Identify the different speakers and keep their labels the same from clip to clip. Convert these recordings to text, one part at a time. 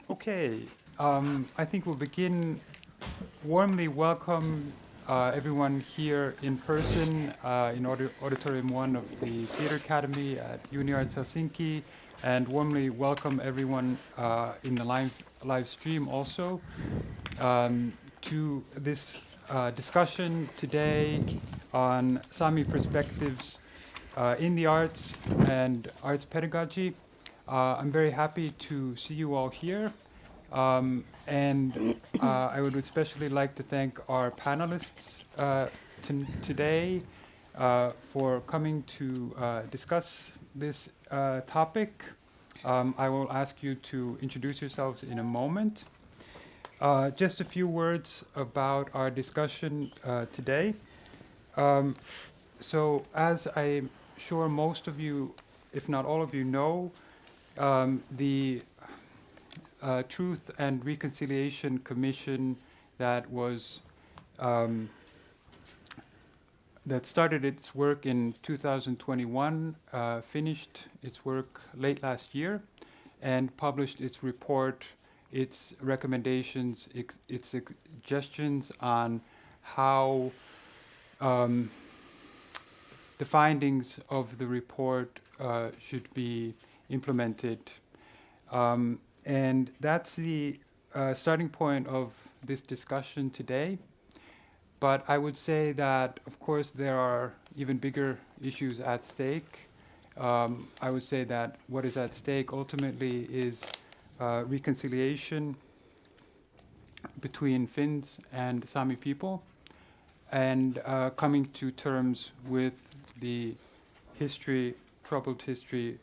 Speaker 1: Okay, I think we'll begin. Warmly welcome everyone here in person in Auditorium 1 of the Theatre Academy at UniArts Helsinki, and warmly welcome everyone in the live stream also to this discussion today on Sámi perspectives in the arts and arts pedagogy. I'm very happy to see you all here. I would especially like to thank our panelists today for coming to discuss this topic. I will ask you to introduce yourselves in a moment. Just a few words about our discussion today. So as I'm sure most of you, if not all of you, know, the Truth and Reconciliation Commission that was that started its work in 2021 finished its work late last year and published its report, its recommendations, its suggestions on how the findings of the report should be implemented. And that's the starting point of this discussion today. But I would say that, of course, there are even bigger issues at stake. I would say that what is at stake ultimately is reconciliation between Finns and Sámi people, and coming to terms with the history, troubled history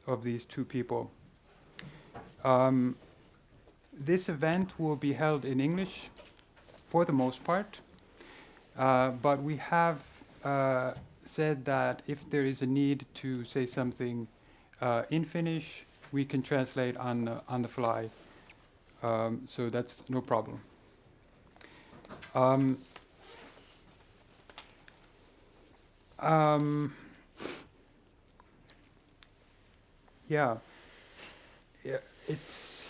Speaker 1: of these two people. This event will be held in English for the most part, but we have said that if there is a need to say something in Finnish, we can translate on the fly. So that's no problem. Yeah. It's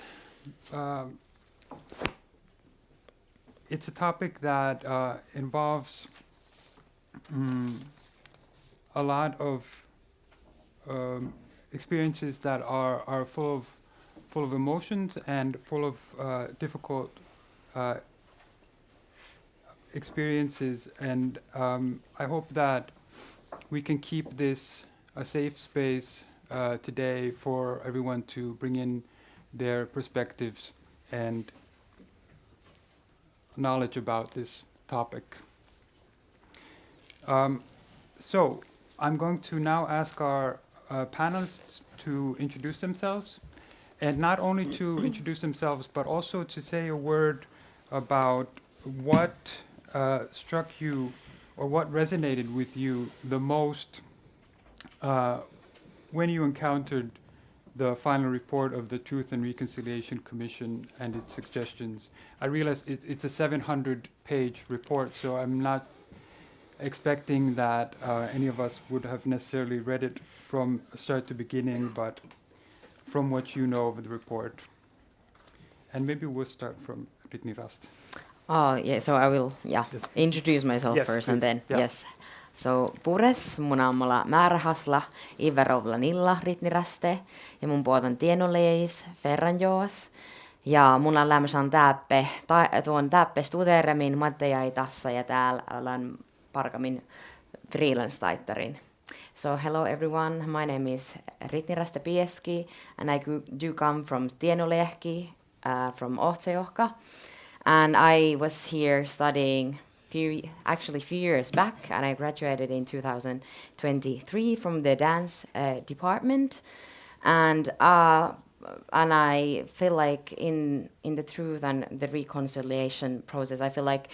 Speaker 1: a topic that involves a lot of experiences that are full of emotions and full of difficult experiences, and I hope that we can keep this a safe space today for everyone to bring in their perspectives and knowledge about this topic. So I'm going to now ask our panelists to introduce themselves, and not only to introduce themselves, but also to say a word about what struck you or what resonated with you the most when you encountered the final report of the Truth and Reconciliation Commission and its suggestions. I realize it's a 700-page report, so I'm not expecting that any of us would have necessarily read it from start to beginning, but from what you know of the report. And maybe we'll start from Ritni Rast.
Speaker 2: Oh, yeah, so I will introduce myself first, please. And then, yes. So, pures, mun aamulla määrähasla, Iverovlanilla Ritniraste, ja mun puotan tienoleis, Ferranjoas. Ja mun on lämmössään tuon täppe studeremin Mattejaitassa, ja täällä olen parkamin freelance-taittarin. So, hello everyone, my name is Ritniraste Pieski, and I do come from Tienolehki, from Ohtsejohka. And I was here studying few years back, and I graduated in 2023 from the dance department. And I feel like in the truth and the reconciliation process, I feel like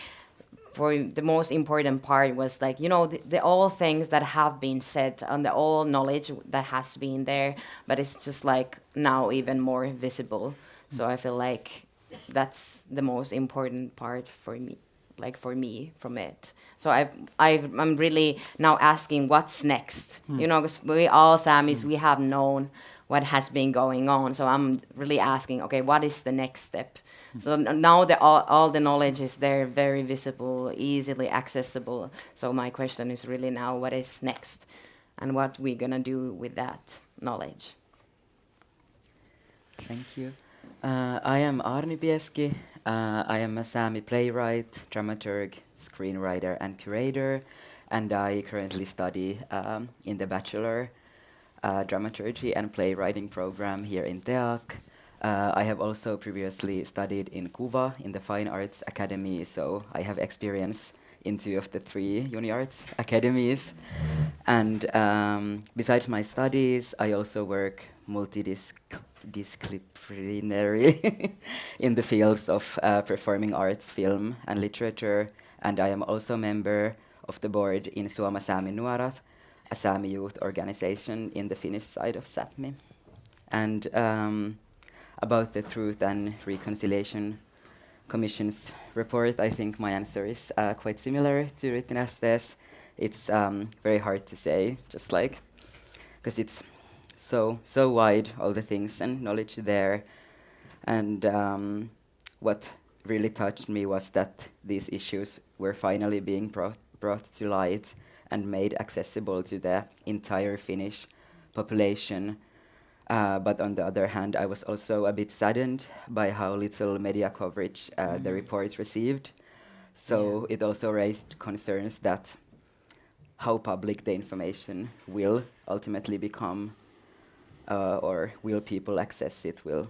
Speaker 2: for the most important part was like, you know, the all things that have been said and the all knowledge that has been there, but it's just like now even more visible. So I feel like that's the most important part for me, from it. So I'm really now asking what's next, you know, because we all Samis, we have known what has been going on. So I'm really asking, okay, what is the next step? So now all the knowledge is there, very visible, easily accessible. So my question is really now, what is next? And what we're going to do with that knowledge.
Speaker 3: Thank you. I am Arni Pieski. I am a Sámi playwright, dramaturg, screenwriter, and curator. And I currently study in the Bachelor Dramaturgy and Playwriting program here in Teak. I have also previously studied in Kuva, in the Fine Arts Academy, so I have experience in 2 of the 3 uni arts academies. And besides my studies, I also work multidisciplinary in the fields of performing arts, film, and literature. And I am also a member of the board in Saami Nuorat, a Sámi youth organization in the Finnish side of Sápmi. And about the Truth and Reconciliation Commission's report, I think my answer is quite similar to Rittinaste's. It's very hard to say, just like, because it's so wide, all the things and knowledge there. And what really touched me was that these issues were finally being brought to light and made accessible to the entire Finnish population. But on the other hand, I was also a bit saddened by how little media coverage the report received. So it also raised concerns that how public the information will ultimately become, or will people access it, will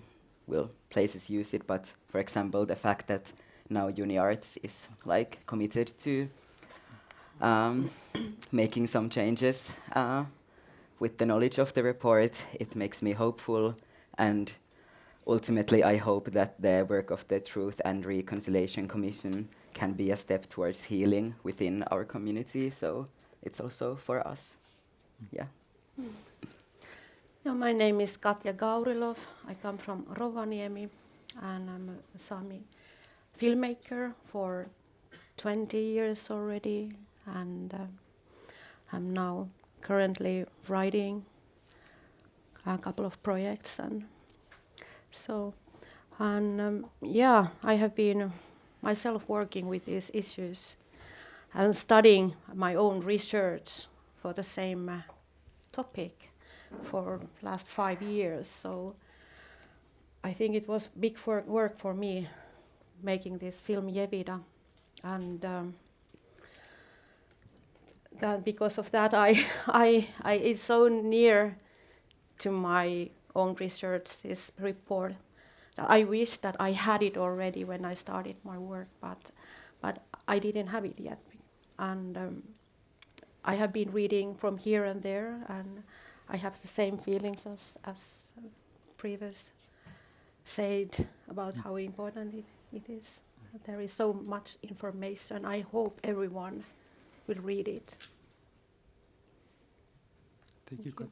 Speaker 3: places use it. But for example, the fact that now Uni Arts is like committed to making some changes with the knowledge of the report, it makes me hopeful, and ultimately I hope that the work of the Truth and Reconciliation Commission can be a step towards healing within our community, so it's also for us. Yeah.
Speaker 4: Yeah, my name is Katja Gaurilov. I come from Rovaniemi, and I'm a Sámi filmmaker for 20 years already, and I'm now currently writing a couple of projects, and so, and yeah, I have been myself working with these issues and studying my own research for the same topic for last 5 years. So I think it was big work for me making this film Jevida, and that because of that, I it's so near to my own research, this report, that I wish that I had it already when I started my work, but I didn't have it yet, and I have been reading from here and there, and I have the same feelings as previous said about how important it is. There is so much information. I hope everyone will read it.
Speaker 1: Thank you. Good.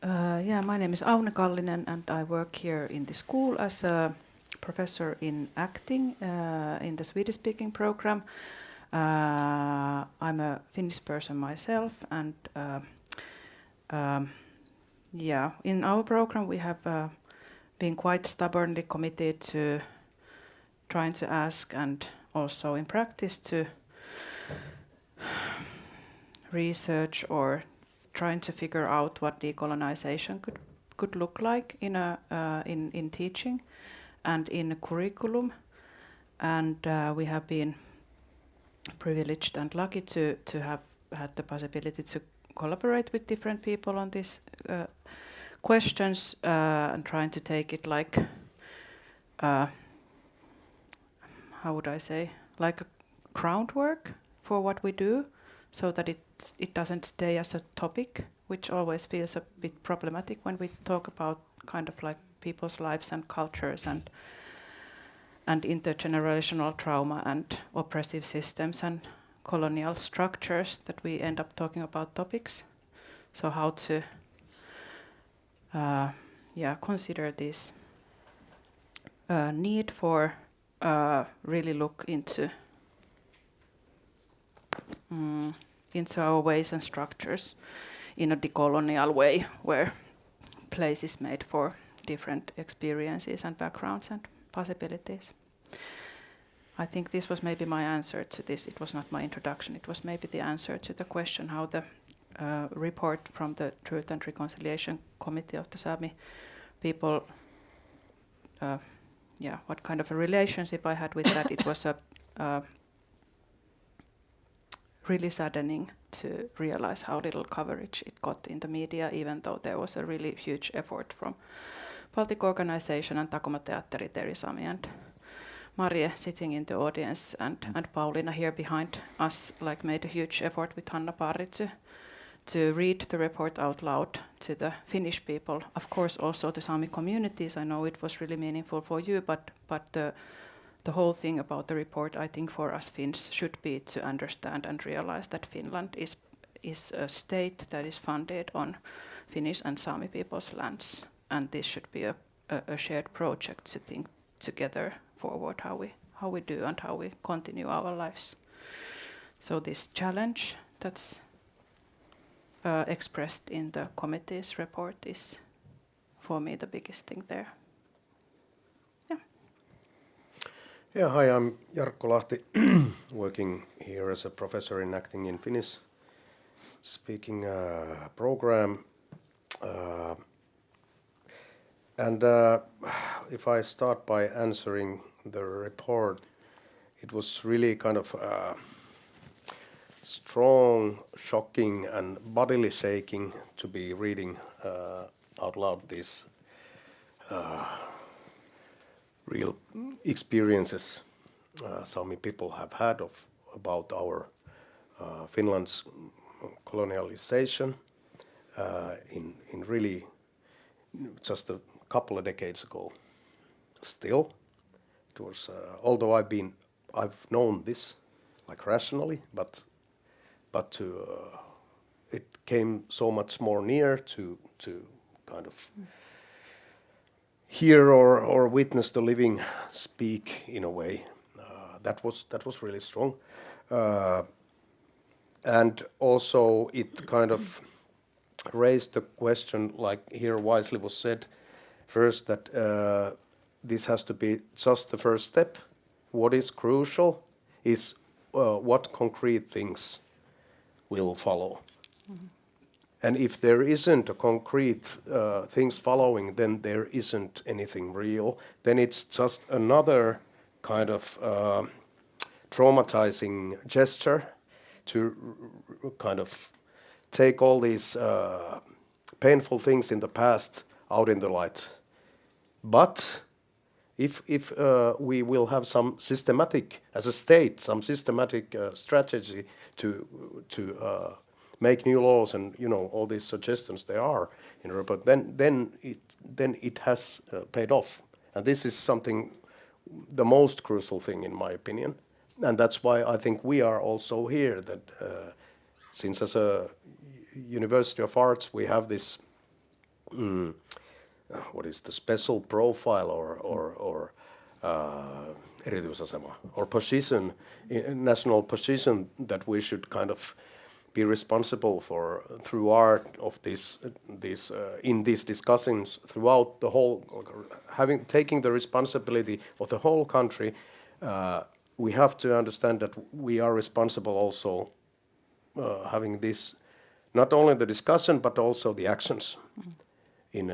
Speaker 5: Yeah, my name is Aune Kallinen, and I work here in the school as a professor in acting in the Swedish-speaking program. I'm a Finnish person myself, and yeah, in our program we have been quite stubbornly committed to trying to ask, and also in practice to research or trying to figure out what decolonization could look like in teaching and in curriculum. And we have been privileged and lucky to have had the possibility to collaborate with different people on these questions and trying to take it like, how would I say, like a groundwork for what we do, so that it doesn't stay as a topic, which always feels a bit problematic when we talk about kind of like people's lives and cultures and intergenerational trauma and oppressive systems and colonial structures, that we end up talking about topics. So how to consider this need for really look into our ways and structures in a decolonial way, where place is made for different experiences and backgrounds and possibilities. I think this was maybe my answer to this. It was not my introduction. It was maybe the answer to the question how the report from the Truth and Reconciliation Committee of the Sámi people, what kind of a relationship I had with that. It was really saddening to realize how little coverage it got in the media, even though there was a really huge effort from Baltic Organization and Takoma Teatteri, Teri, Sámi and Marie sitting in the audience, and Pauliina here behind us made a huge effort with Hanna Parri to read the report out loud to the Finnish people. Of course, also the Sámi communities. I know it was really meaningful for you, but the whole thing about the report, I think, for us Finns should be to understand and realize that Finland is a state that is funded on Finnish and Sámi people's lands, and this should be a shared project to think together forward how we do and how we continue our lives. So this challenge that's expressed in the committee's report is, for me, the biggest thing there.
Speaker 6: Yeah, hi, I'm Jarkko Lahti, working here as a professor in acting in Finnish speaking program. And if I start by answering the report, it was really kind of strong, shocking, and bodily shaking to be reading out loud these real experiences Sámi people have had about our Finland's colonialization in really just a couple of decades ago. Still, it was although I've known this rationally, but it came so much more near to kind of hear or witness the living speak in a way. That was really strong, and also it kind of raised the question, like here wisely was said first, that this has to be just the first step. What is crucial is what concrete things will follow. Mm-hmm. And if there isn't a concrete things following, then there isn't anything real. Then it's just another kind of traumatizing gesture to kind of take all these painful things in the past out in the light. But if we will have some systematic, as a state, some systematic strategy to make new laws and all these suggestions there are in Europe, but then it has paid off, and this is something, the most crucial thing in my opinion, and that's why I think we are also here. That since as a University of Arts we have this what is the special profile or erityisasema or position, national position, that we should kind of be responsible for through art of this in these discussions throughout the whole, taking the responsibility of the whole country. We have to understand that we are responsible also having this, not only the discussion but also the actions in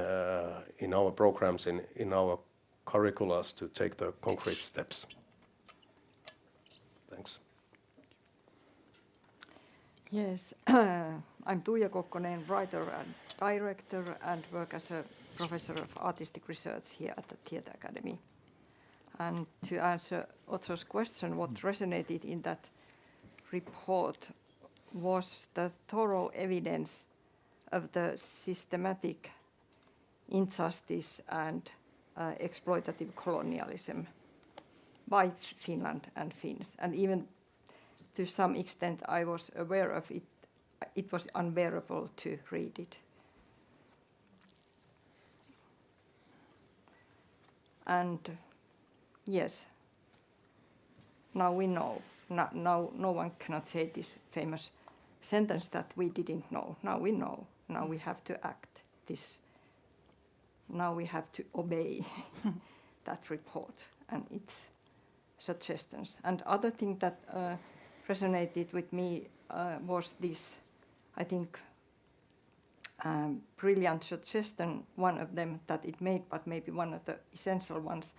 Speaker 6: our programs, in our curriculums, to take the concrete steps. Thanks.
Speaker 7: Yes, I'm Tuija Kokkonen, writer and director, and work as a professor of artistic research here at the Theatre Academy. And to answer Otso's question, what resonated in that report was the thorough evidence of the systematic injustice and exploitative colonialism by Finland and Finns. And even to some extent I was aware of it. It was unbearable to read it. And yes, now we know. Now no one cannot say this famous sentence that we didn't know. Now we know. Now we have to act this. Now we have to obey that report and its suggestions. And other thing that resonated with me was this, I think, brilliant suggestion, one of them that it made, but maybe one of the essential ones.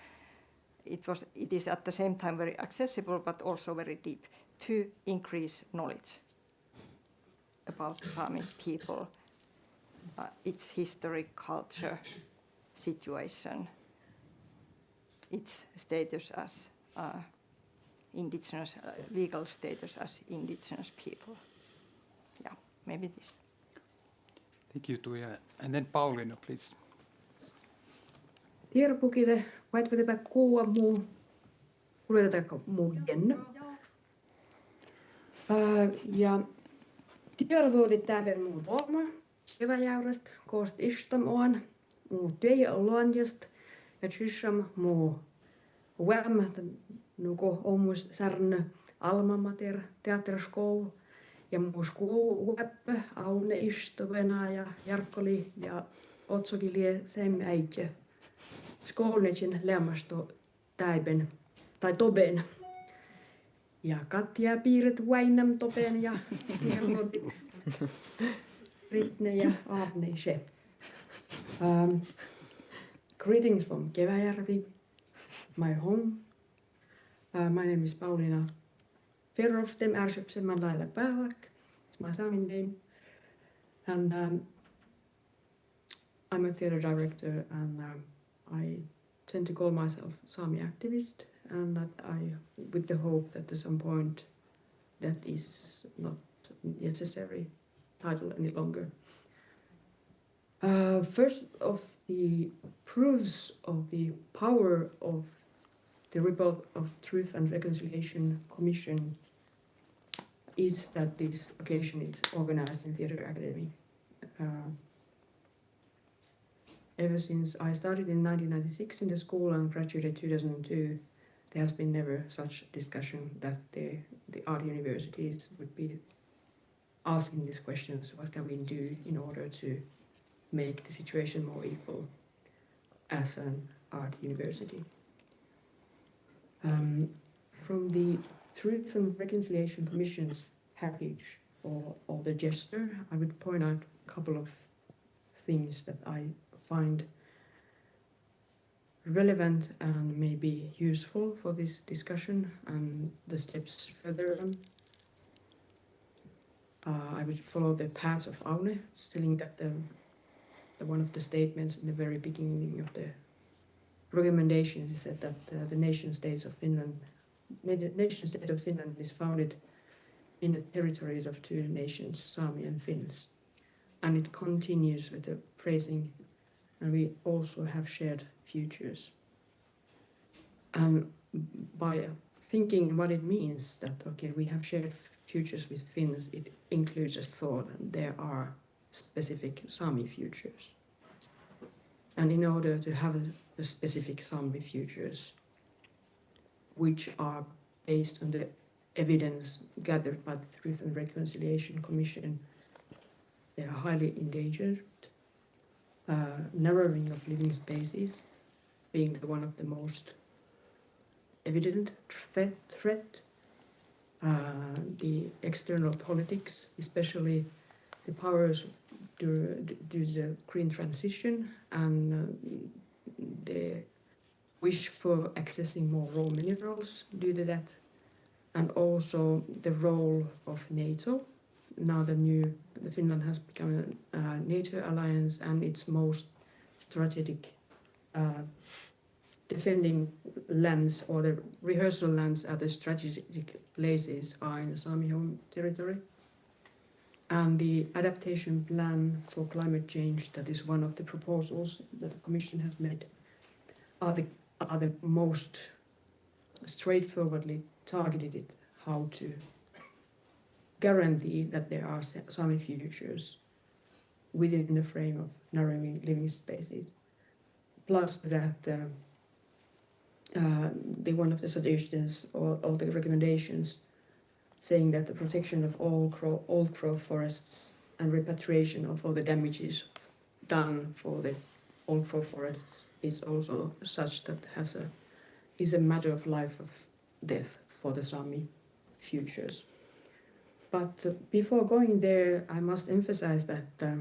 Speaker 7: It is at the same time very accessible, but also very deep, to increase knowledge about Sámi people, its history, culture, situation, its status as indigenous, legal status as indigenous people. Yeah, maybe this.
Speaker 1: Thank you, Tuija. And then Pauliina, please.
Speaker 8: Tierpukille, vad vet jag kuva muu, kuljetetaanko muu jenny. Ja tiervuotit täven muu tuoma, keväjäyrästä, koost istamoan, muu työjä luonjast, ja tsyssam muu uämmä, nuko omus särnö alma mater teatteriskoulu, ja muu skuu uäppö, aune istuvena ja Jarkkoli ja Otsoki lie sen äitjä. Skolnetsin lämmästo täiben tai toben. Ja Katja piirret Väinäm toben ja Pierluotit Ritne ja Aavne se. Greetings from Keväjärvi, my home. My name is Pauliina Verhoftem Ärsypsemän lailla päälak. It's my Sámi name. And I'm a theatre director and I tend to call myself Sámi activist, and that with the hope that at some point that is not necessary title any longer. First of the proofs of the power of the report of Truth and Reconciliation Commission is that this occasion is organized in Theatre Academy. Ever since I started in 1996 in the school and graduated 2002, there has been never such discussion that the art universities would be asking these questions: what can we do in order to make the situation more equal as an art university? From the Truth and Reconciliation Commission's package or the gesture, I would point out a couple of things that I find relevant and maybe useful for this discussion and the steps further on. I would follow the path of Aune, telling that one of the statements in the very beginning of the recommendations is said that the nation state of Finland is founded in the territories of two nations, Sámi and Finns. And it continues with the phrasing, and we also have shared futures. And by thinking what it means that, okay, we have shared futures with Finns, it includes a thought that there are specific Sámi futures. And in order to have a specific Sámi futures, which are based on the evidence gathered by the Truth and Reconciliation Commission, they are highly endangered. Narrowing of living spaces being one of the most evident threat. The external politics, especially the powers due to the green transition and the wish for accessing more raw minerals due to that, and also the role of NATO. Now the Finland has become a NATO alliance, and its most strategic defending lands or the rehearsal lands at the strategic places are in the Sámi home territory. And the adaptation plan for climate change, that is one of the proposals that the Commission has made, are the most straightforwardly targeted how to guarantee that there are Sámi futures within the frame of narrowing living spaces. Plus that one of the suggestions or the recommendations saying that the protection of old growth forests and repatriation of all the damages done for the old forests is also such that is a matter of life or death for the Sámi futures. But before going there, I must emphasize that the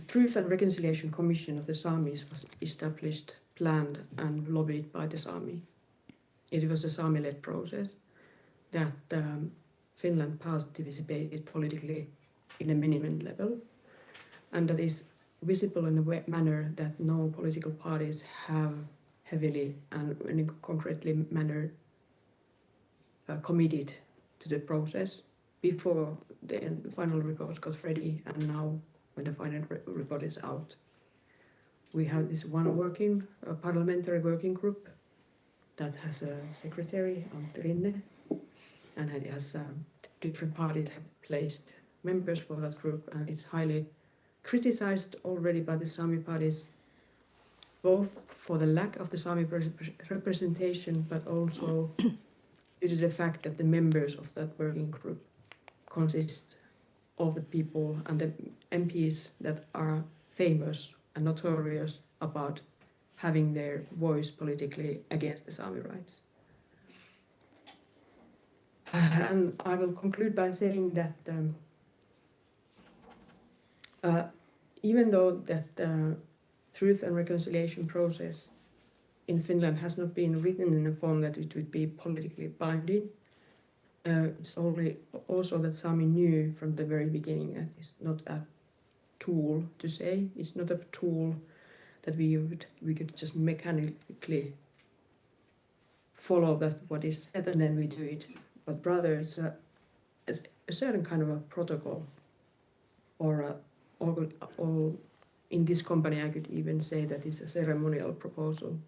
Speaker 8: Truth and Reconciliation Commission of the Sámis was established, planned and lobbied by the Sámi. It was a Sámi-led process that Finland participated politically in a minimum level, and that is visible in a manner that no political parties have heavily and in a concretely manner committed to the process before the final report got ready, and now when the final report is out. We have this one parliamentary working group that has a secretary, Antti Rinne, and it has different parties have placed members for that group, and it's highly criticized already by the Sámi parties, both for the lack of the Sámi representation, but also due to the fact that the members of that working group consist of the people and the MPs that are famous and notorious about having their voice politically against the Sámi rights. And I will conclude by saying that even though that truth and reconciliation process in Finland has not been written in a form that it would be politically binding, it's also that Sámi knew from the very beginning that it's not a tool to say, it's not a tool that we could just mechanically follow that what is said and then we do it, but rather it's a certain kind of a protocol, or in this company I could even say that it's a ceremonial proposal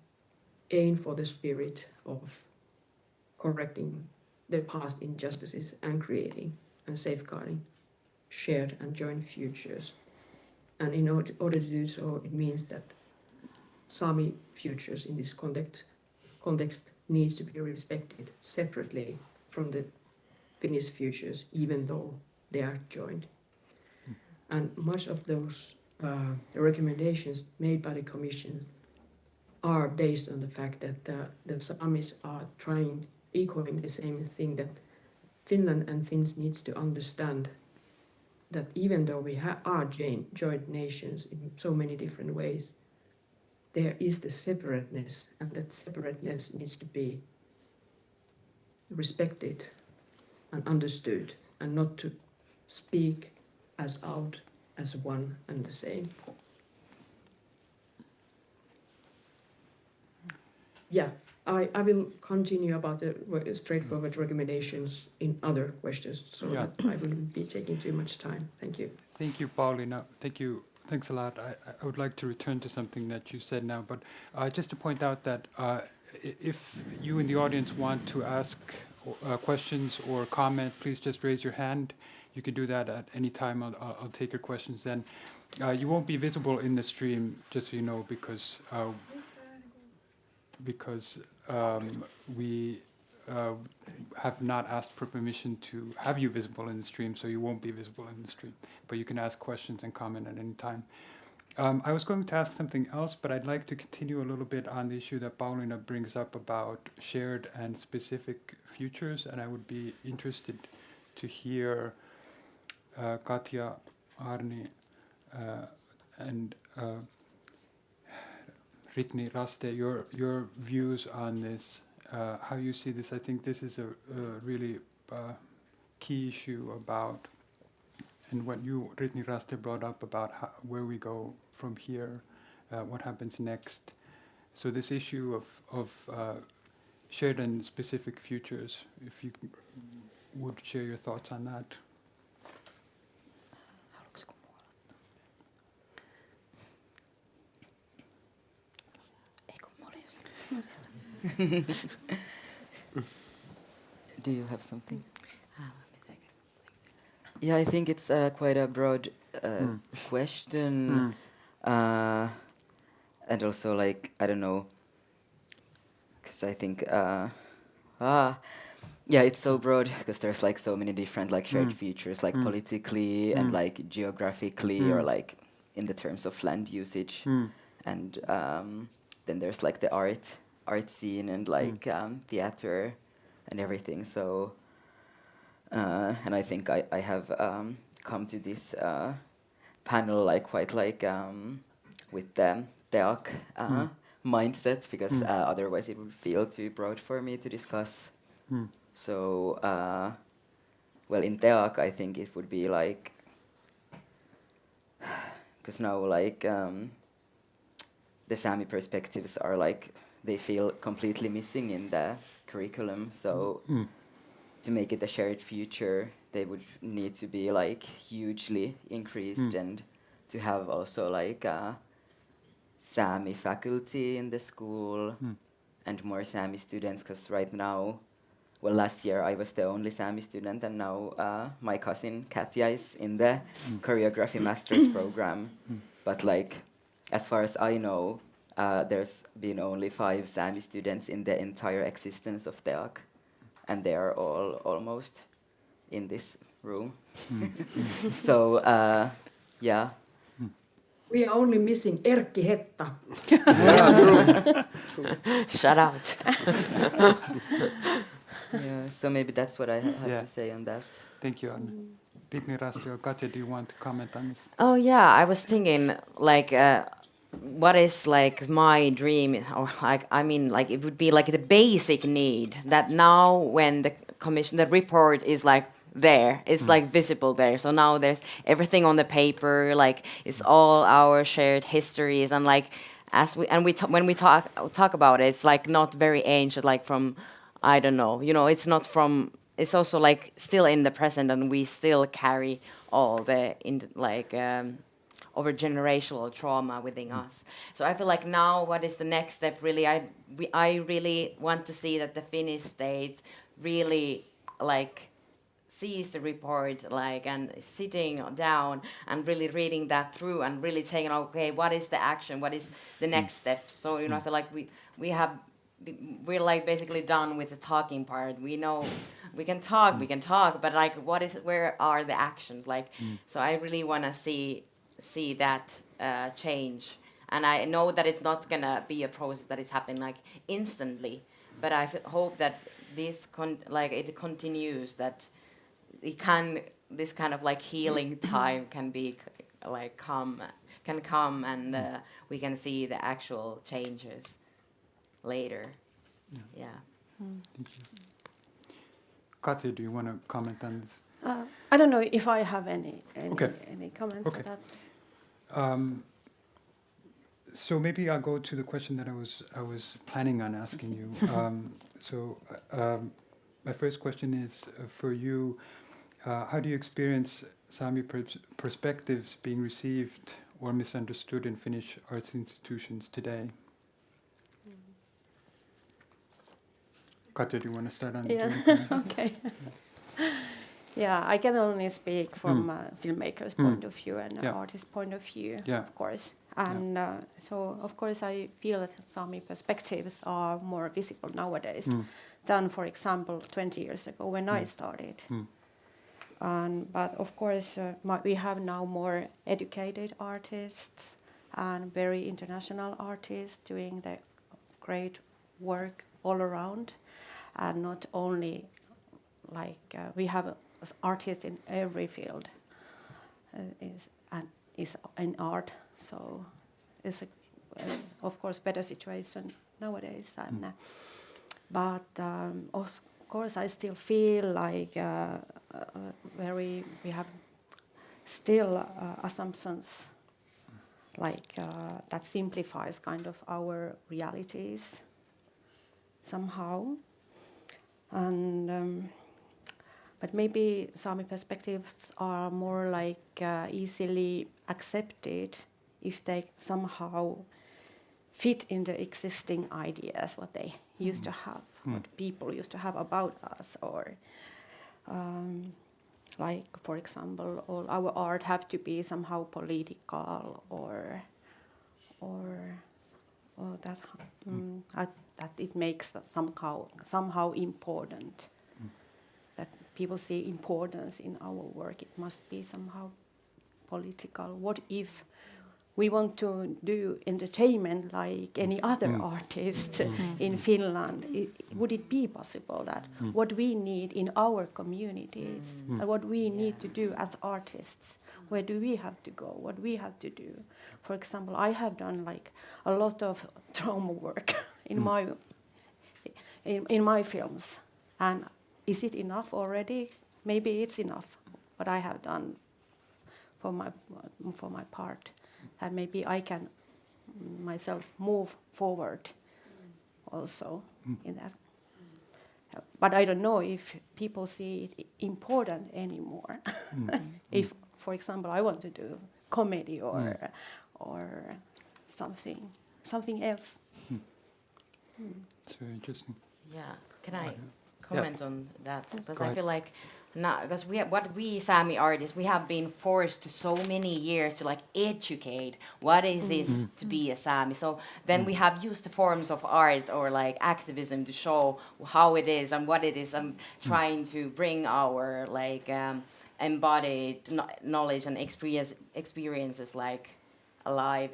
Speaker 8: aimed for the spirit of correcting the past injustices and creating and safeguarding shared and joint futures. And in order to do so, it means that Sámi futures in this context needs to be respected separately from the Finnish futures, even though they are joined. And much of those recommendations made by the Commission are based on the fact that the Sámis are echoing the same thing, that Finland and Finns needs to understand that even though we are joint nations in so many different ways, there is the separateness, and that separateness needs to be respected and understood, and not to speak as out as one and the same. Yeah, I will continue about the straightforward recommendations in other questions, so that I wouldn't be taking too much time. Thank you.
Speaker 1: Thank you, Pauliina. Thanks a lot. I would like to return to something that you said now, but just to point out that if you in the audience want to ask questions or comment, please just raise your hand. You can do that at any time. I'll take your questions then. You won't be visible in the stream, just so you know, because we have not asked for permission to have you visible in the stream, so you won't be visible in the stream. But you can ask questions and comment at any time. I was going to ask something else, but I'd like to continue a little bit on the issue that Pauliina brings up about shared and specific futures, and I would be interested to hear Katja, Arni, and Ritni Raste, your views on this, how you see this. I think this is a really key issue about, and what you, Ritni Raste, brought up about where we go from here, what happens next. So this issue of shared and specific futures, if you would share your thoughts on that.
Speaker 3: Do you have something? Yeah, I think it's quite a broad question, and also, like, I don't know, because I think Yeah, it's so broad because there's like so many different like shared features, like politically and like geographically, or like in the terms of land usage, and then there's like the art scene and like theater and everything. So and I think I have come to this panel like quite like with the TEAC mindset, because otherwise it would feel too broad for me to discuss. So, well, in TEAC, I think it would be like, because now like the Sámi perspectives are like, they feel completely missing in the curriculum. So to make it a shared future, they would need to be like hugely increased, and to have also like Sámi faculty in the school and more Sámi students, because right now, well, last year I was the only Sámi student, and now my cousin Katja is in the choreography master's program. But like, as far as I know, there's been only 5 Sámi students in the entire existence of TEAC, and they are all almost in this room. So, yeah.
Speaker 8: We are only missing Erkki Hetta.
Speaker 2: Shout out.
Speaker 3: Yeah, so maybe that's what I have to say on that.
Speaker 1: Thank you, Anna. Pitni Raski or Katja, do you want to comment on this?
Speaker 2: Oh yeah, I was thinking like what is like my dream, or like I mean like it would be like the basic need that now when the commission, the report is like there, it's like visible there. So now there's everything on the paper, like it's all our shared histories, and like as we when we talk about it, it's like not very ancient, like from I don't know, you know, it's not from. It's also like still in the present, and we still carry all the over generational trauma within us. So I feel like now, what is the next step? Really, I really want to see that the Finnish state really like sees the report, like, and sitting down and really reading that through and really taking, okay, what is the action? What is the next step? So you know, I feel like we're like basically done with the talking part. We know we can talk, but like where are the actions? Like, so I really want to see that change. And I know that it's not gonna be a process that is happening like instantly, but I hope that this it continues, that this kind of like healing time can be like come, and we can see the actual changes later. Yeah.
Speaker 1: Thank you. Katja, do you want to comment on this?
Speaker 4: I don't know if I have any comments
Speaker 1: Okay.
Speaker 4: on that.
Speaker 1: So maybe I'll go to the question that I was planning on asking you. My first question is for you. How do you experience Sámi perspectives being received or misunderstood in Finnish arts institutions today? Katja, do you want to start on?
Speaker 4: Yeah. Okay. Yeah, I can only speak from a filmmaker's point of view and an artist's point of view, of course. And so, of course, I feel that Sámi perspectives are more visible nowadays than, for example, 20 years ago when I started. But of course, we have now more educated artists and very international artists doing the great work all around, and not only like we have artists in every field is in art. So it's of course better situation nowadays. But of course, I still feel like we have still assumptions like that simplifies kind of our realities somehow. And but maybe Sámi perspectives are more like easily accepted if they somehow fit in the existing ideas what they used to have, what people used to have about us, or like, for example, all our art have to be somehow political or that that it makes that somehow important. people see importance in our work, it must be somehow political. What if we want to do entertainment like any other artist in Finland? Would it be possible that what we need in our communities, and what we need to do as artists, where do we have to go? What we have to do? For example, I have done like a lot of trauma work in my films, and is it enough already? Maybe it's enough what I have done for my part, and maybe I can myself move forward also in that. But I don't know if people see it important anymore. If, for example, I want to do comedy or something else.
Speaker 1: It's very interesting.
Speaker 2: Yeah, can I comment on that? Because I feel like now, because we Sámi artists, we have been forced to so many years to like educate what is it to be a Sámi. So then we have used the forms of art or like activism to show how it is and what it is, and trying to bring our like embodied knowledge and experiences like alive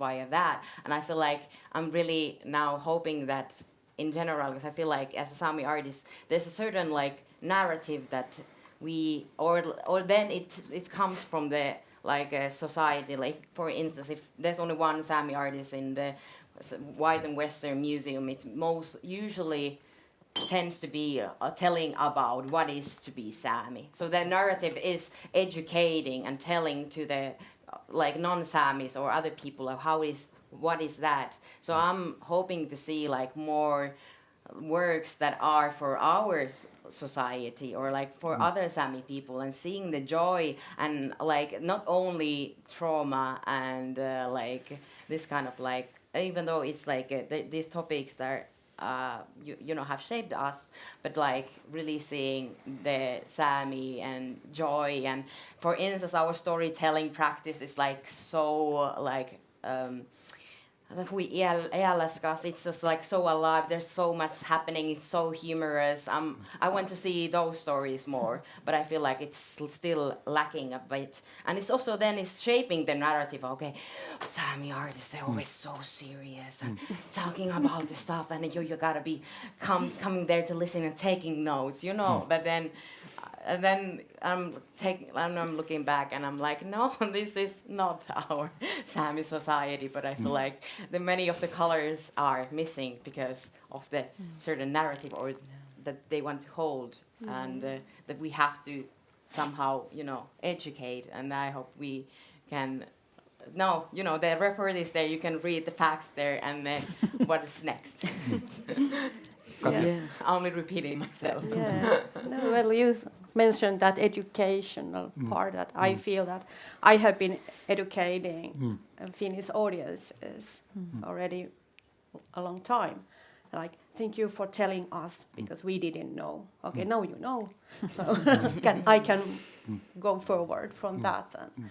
Speaker 2: via that. And I feel like I'm really now hoping that in general, because I feel like as a Sámi artist, there's a certain like narrative that we or then it comes from the like society. Like for instance, if there's only one Sámi artist in the White and Western Museum, it most usually tends to be telling about what is to be Sámi. So the narrative is educating and telling to the like non-Sámis or other people of what is that. So I'm hoping to see like more works that are for our society or like for other Sámi people, and seeing the joy and like not only trauma and like this kind of like, even though it's like these topics that you know have shaped us, but like really seeing the Sámi and joy. And for instance, our storytelling practice is like so like it's just like so alive. There's so much happening. It's so humorous. I want to see those stories more, but I feel like it's still lacking a bit. And it's also then it's shaping the narrative. Okay, Sámi artists, they're always so serious and talking about the stuff, and you gotta be coming there to listen and taking notes, you know. But then. And then I'm looking back and I'm like, no, this is not our Sámi society. But I feel like many of the colors are missing because of the certain narrative or that they want to hold, and that we have to somehow, you know, educate. And I hope we can. No, you know, the report is there. You can read the facts there, and then what is next?
Speaker 4: Yeah.
Speaker 2: Only repeating myself.
Speaker 4: Yeah. No, well, you mentioned that educational part, that I feel that I have been educating Finnish audiences already a long time. Like, thank you for telling us, because we didn't know. Okay, now you know. So I can go forward from that. And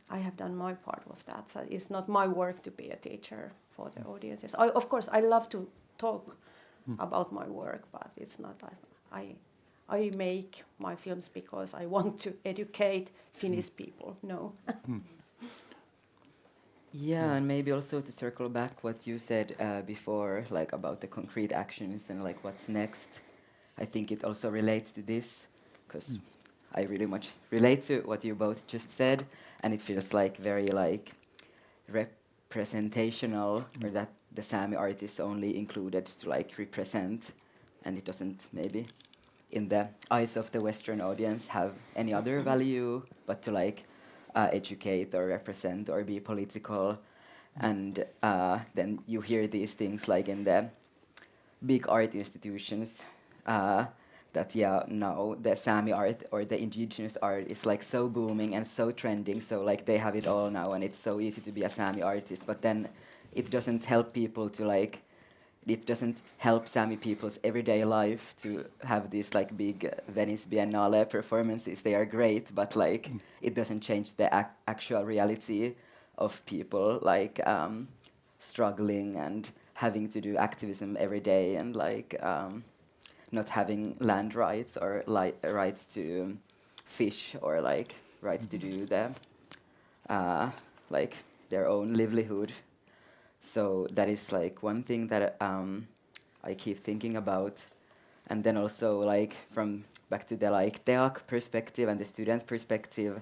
Speaker 4: I have done my part of that. So it's not my work to be a teacher for the audiences. Of course, I love to talk about my work, but it's not that I make my films because I want to educate Finnish people. No.
Speaker 3: Yeah, and maybe also to circle back what you said before, like about the concrete actions and like what's next. I think it also relates to this, because I really much relate to what you both just said, and it feels like very like representational, or that the Sámi art is only included to like represent, and it doesn't maybe in the eyes of the Western audience have any other value but to like educate or represent or be political. And then you hear these things like in the big art institutions that now the Sámi art or the indigenous art is like so booming and so trending, so like they have it all now and it's so easy to be a Sámi artist, but then it doesn't help people to like, it doesn't help Sámi people's everyday life to have these like big Venice Biennale performances. They are great, but like it doesn't change the actual reality of people like struggling and having to do activism every day, and like not having land rights or rights to fish or like rights to do the like their own livelihood. So that is like one thing that I keep thinking about. And then also like from back to the like TEAC perspective and the student perspective,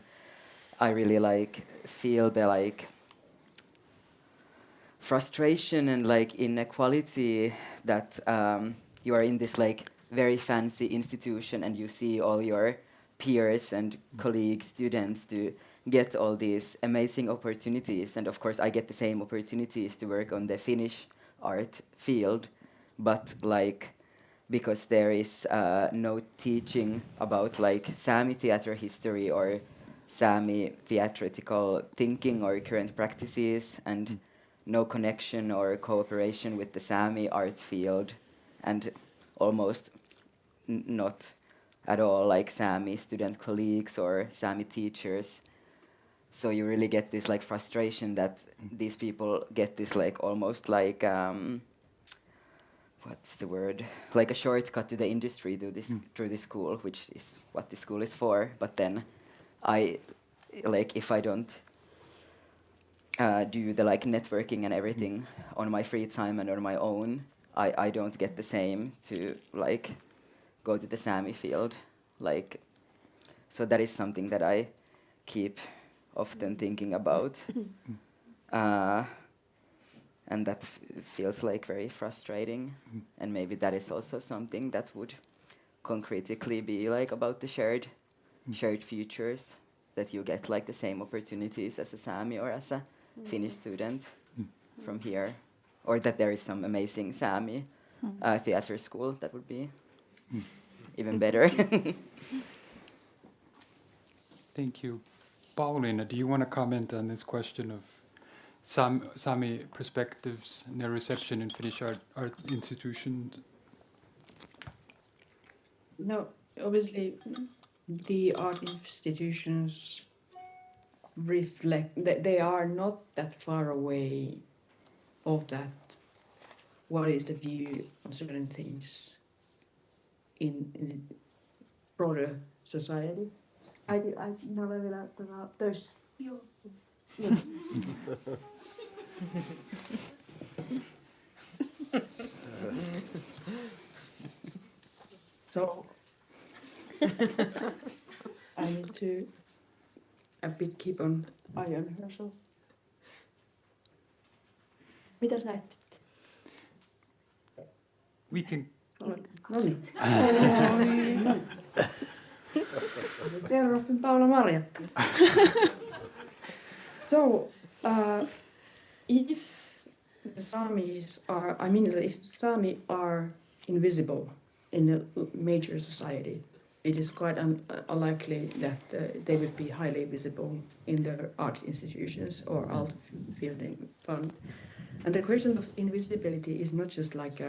Speaker 3: I really like feel the like frustration and like inequality that you are in this like very fancy institution and you see all your peers and colleagues, students to get all these amazing opportunities. And of course I get the same opportunities to work on the Finnish art field, but like because there is no teaching about like Sámi theater history or Sámi theatrical thinking or current practices, and no connection or cooperation with the Sámi art field, and almost not at all like Sámi student colleagues or Sámi teachers. So you really get this like frustration that these people get this like almost like what's the word, like a shortcut to the industry through this school, which is what the school is for. But then I like if I don't do the like networking and everything on my free time and on my own, I don't get the same to like go to the Sámi field. Like, so that is something that I keep often thinking about. And that feels like very frustrating. And maybe that is also something that would concretely be like about the shared futures, that you get like the same opportunities as a Sámi or as a Finnish student from here, or that there is some amazing Sámi theater school. That would be even better.
Speaker 1: Thank you. Pauliina, do you want to comment on this question of Sámi perspectives and their reception in Finnish art institutions?
Speaker 8: No, obviously the art institutions reflect that they are not that far away of that. What is the view on certain things in the broader society? So I need to a bit keep on eye on her. So. Mitäs näet?
Speaker 1: We can.
Speaker 8: No niin. Terrorfin Paula Marjatta. So, if the Samis are, if Sami are invisible in a major society, it is quite unlikely that they would be highly visible in the art institutions or art fielding fund. And the question of invisibility is not just like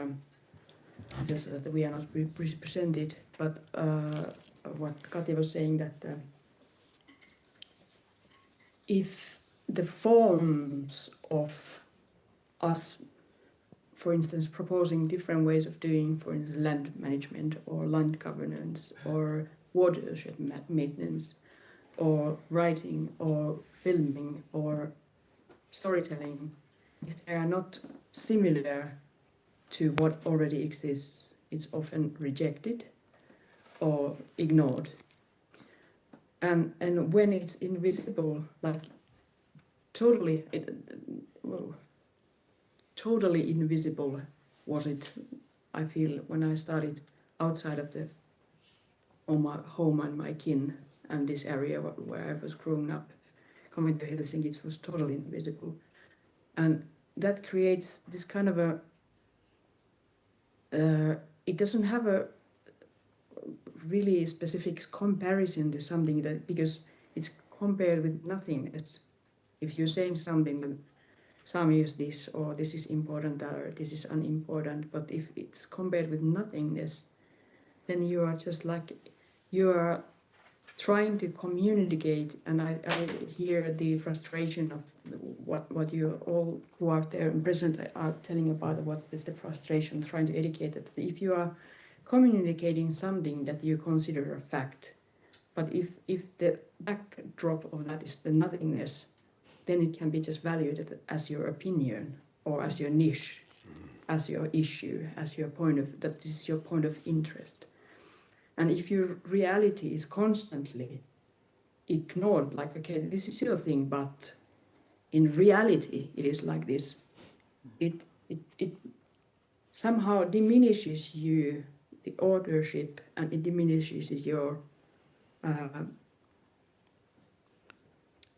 Speaker 8: just that we are not represented, but what Kati was saying, that if the forms of us, for instance, proposing different ways of doing, for instance, land management or land governance or watershed maintenance or writing or filming or storytelling, if they are not similar to what already exists, it's often rejected or ignored. And when it's invisible, like totally invisible was it, I feel, when I started outside of my home and my kin and this area where I was growing up. Coming to Helsinki, it was totally invisible. And that creates this kind of a, it doesn't have a really specific comparison to something, that because it's compared with nothing. It's, if you're saying something that Sámi is this, or this is important, or this is unimportant, but if it's compared with nothingness, then you are just like, you are trying to communicate, and I hear the frustration of what you all who are there and present are telling about, what is the frustration, trying to educate that if you are communicating something that you consider a fact. But if the backdrop of that is the nothingness, then it can be just valued as your opinion or as your niche, as your issue, as your that this is your point of interest. And if your reality is constantly ignored, like, okay, this is your thing, but in reality it is like this, it somehow diminishes you, the authorship, and it diminishes your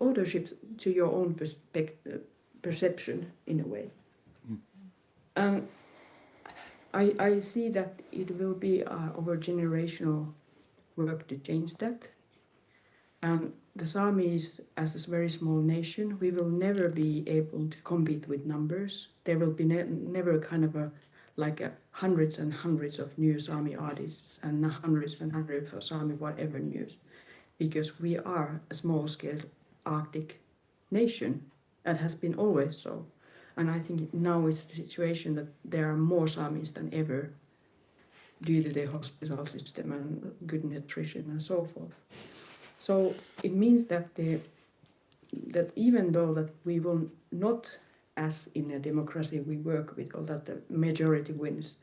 Speaker 8: authorship to your own perception in a way. And I see that it will be our generational work to change that. And the Saamis, as a very small nation, we will never be able to compete with numbers. There will be never kind of hundreds and hundreds of new Sami artists and hundreds and hundreds of Sami whatever news, because we are a small-scale Arctic nation and has been always so. And I think now it's the situation that there are more Samis than ever due to the hospital system and good nutrition and so forth. So it means that that even though that we will not, as in a democracy we work with, or that the majority wins,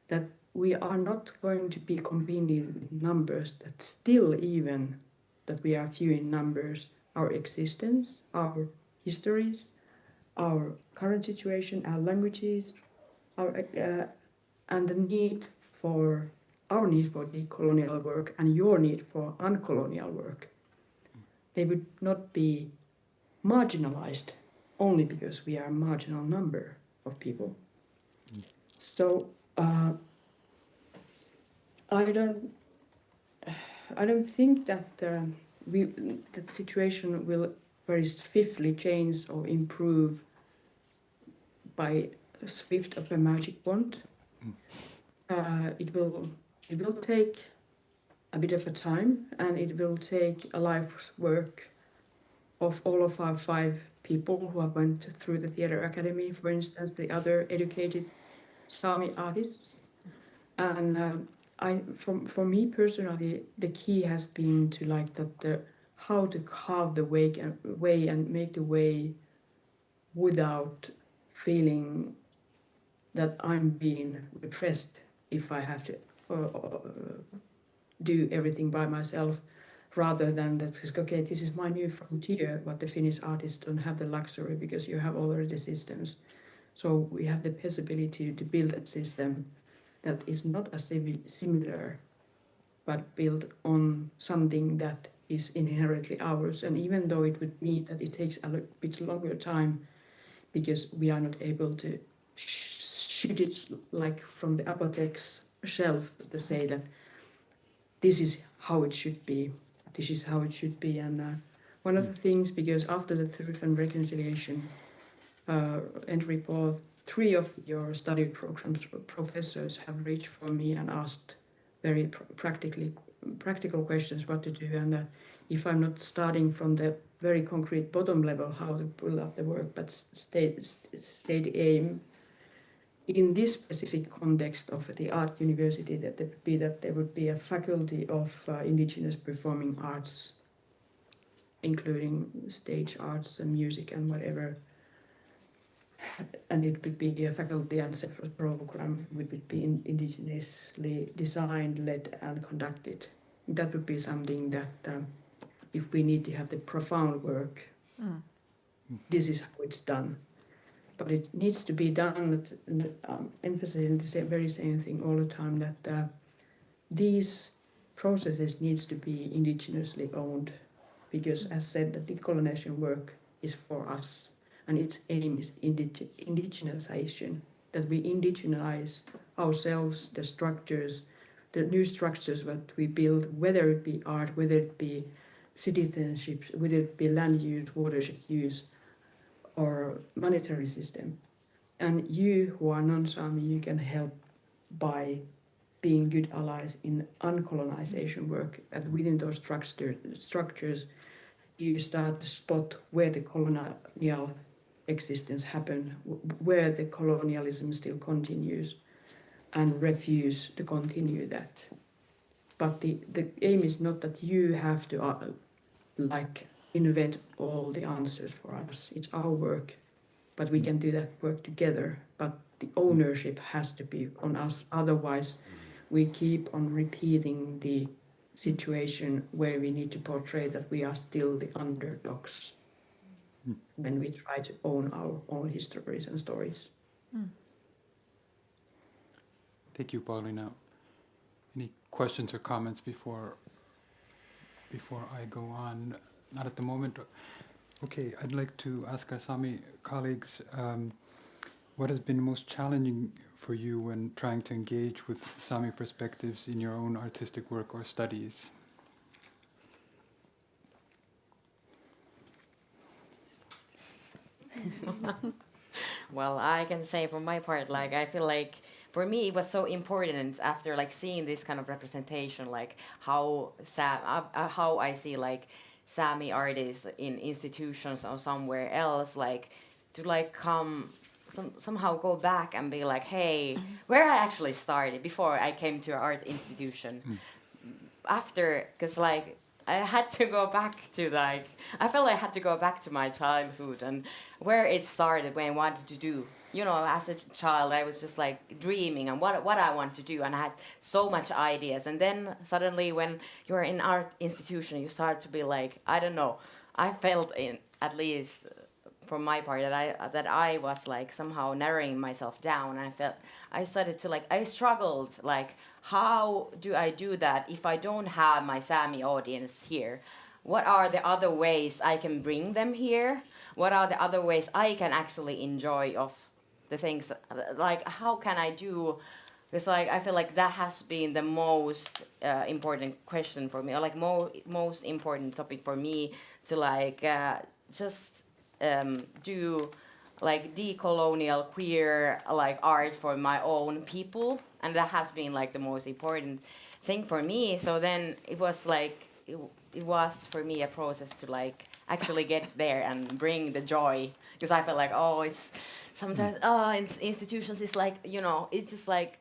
Speaker 8: that we are not going to be competing with numbers, that still even that we are few in numbers, our existence, our histories, our current situation, our languages, and the need for our need for decolonial work and your need for uncolonial work, they would not be marginalized only because we are a marginal number of people. So I don't think that the situation will very swiftly change or improve by a swift of a magic wand. It will take a bit of a time, and it will take a life's work of all of our 5 people who have went through the theatre academy, for instance, the other educated Sami artists. And for me personally, the key has been to how to carve the way and make the way without feeling that I'm being repressed if I have to do everything by myself, rather than that, okay, this is my new frontier, but the Finnish artists don't have the luxury because you have already the systems. So we have the possibility to build a system that is not as similar, but built on something that is inherently ours. And even though it would mean that it takes a bit longer time, because we are not able to shoot it like from the apothecary's shelf to say that this is how it should be, this is how it should be. And one of the things, because after the Truth and Reconciliation end report, 3 of your study programs professors have reached for me and asked very practical questions what to do, and if I'm not starting from the very concrete bottom level how to build up the work, but state aim in this specific context of the art university, that there would be a faculty of indigenous performing arts, including stage arts and music and whatever. And it would be a faculty and separate program, which would be indigenously designed, led and conducted. That would be something that if we need to have the profound work, this is how it's done. But it needs to be done, emphasizing the very same thing all the time, that these processes needs to be indigenously owned, because as said, the decolonization work is for us, and its aim is indigenization, that we indigenize ourselves, the structures, the new structures that we build, whether it be art, whether it be citizenship, whether it be land use, watershed use, or monetary system. And you who are non-Sami, you can help by being good allies in uncolonization work. And within those structures, you start to spot where the colonial existence happened, where the colonialism still continues, and refuse to continue that. But the aim is not that you have to invent all the answers for us. It's our work, but we can do that work together. But the ownership has to be on us. Otherwise, we keep on repeating the situation where we need to portray that we are still the underdogs when we try to own our own histories and stories.
Speaker 1: Thank you, Paulina. Any questions or comments before I go on? Not at the moment. Okay, I'd like to ask our Sámi colleagues, what has been most challenging for you when trying to engage with Sámi perspectives in your own artistic work or studies?
Speaker 2: Well, I can say for my part, like, I feel like for me it was so important after like seeing this kind of representation, like how I see like Sámi artists in institutions or somewhere else, like to like come somehow go back and be like, hey, where I actually started before I came to an art institution. After, because like I had to go back to like, I felt like I had to go back to my childhood and where it started, when I wanted to do. You know, as a child, I was just like dreaming and what I want to do, and I had so much ideas. And then suddenly, when you're in art institution, you start to be like, I don't know. I felt, at least from my part, that I was like somehow narrowing myself down. And I started to like, I struggled like, how do I do that if I don't have my Sámi audience here? What are the other ways I can bring them here? What are the other ways I can actually enjoy of the things, like how can I do, because like I feel like that has been the most important question for me, or like most important topic for me to like just do like decolonial queer like art for my own people, and that has been like the most important thing for me. So then it was like it was for me a process to like actually get there and bring the joy, because I felt like, oh, it's sometimes institutions is like, you know, it's just like,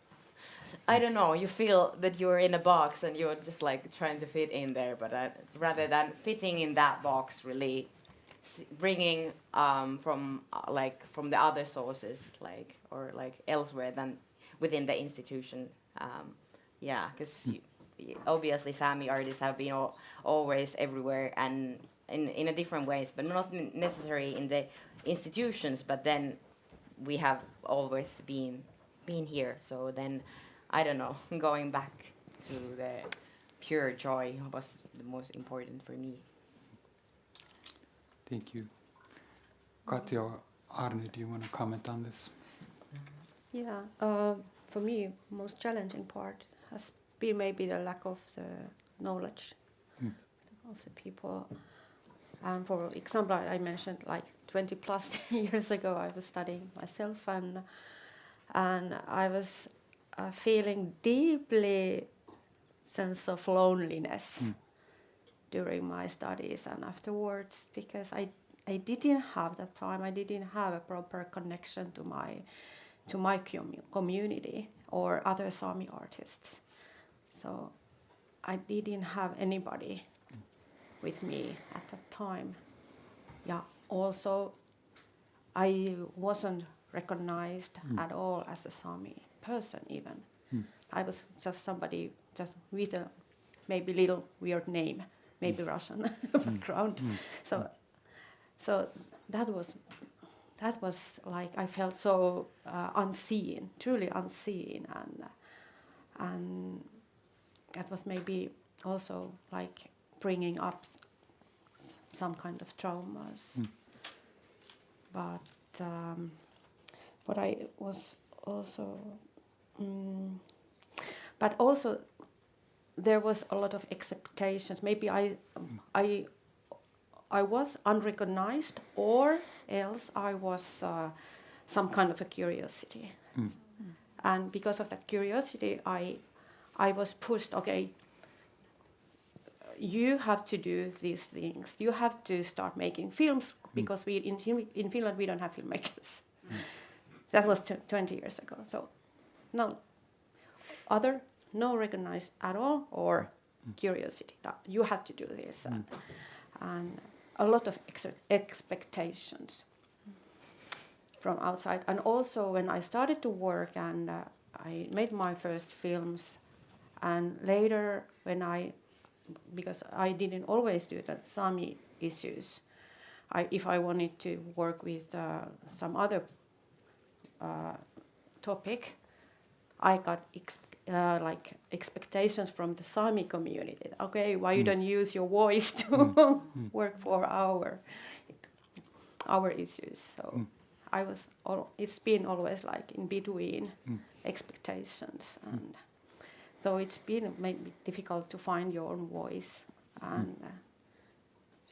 Speaker 2: I don't know, you feel that you're in a box and you're just like trying to fit in there, but rather than fitting in that box, really bringing from the other sources, like, or like elsewhere than within the institution. Because obviously Sámi artists have been always everywhere and in a different ways, but not necessarily in the institutions, but then we have always been here. So then, I don't know, going back to the pure joy was the most important for me.
Speaker 1: Thank you. Katja or Arne, do you want to comment on this?
Speaker 4: Yeah, for me, most challenging part has been maybe the lack of the knowledge of the people. And for example, I mentioned like 20 plus years ago, I was studying myself, and I was feeling deeply sense of loneliness during my studies and afterwards, because I didn't have that time. I didn't have a proper connection to my community or other Sámi artists. So I didn't have anybody with me at that time. Yeah. Also, I wasn't recognized at all as a Sámi person even. I was just somebody just with a maybe little weird name, maybe Russian background. So that was like I felt so unseen, truly unseen, and that was maybe also like bringing up some kind of traumas. But I was also, but also there was a lot of expectations. Maybe I was unrecognized, or else I was some kind of a curiosity. And because of that curiosity, I was pushed, okay, you have to do these things. You have to start making films, because in Finland we don't have filmmakers. That was 20 years ago. So now other, no recognized at all, or curiosity that you have to do this, and a lot of expectations from outside. And also when I started to work and I made my first films, and later because I didn't always do the Sámi issues, if I wanted to work with some other topic, I got expectations from the Sámi community. Okay, why you don't use your voice to work for our issues? So it's been always like in between expectations, and so it's been maybe difficult to find your own voice and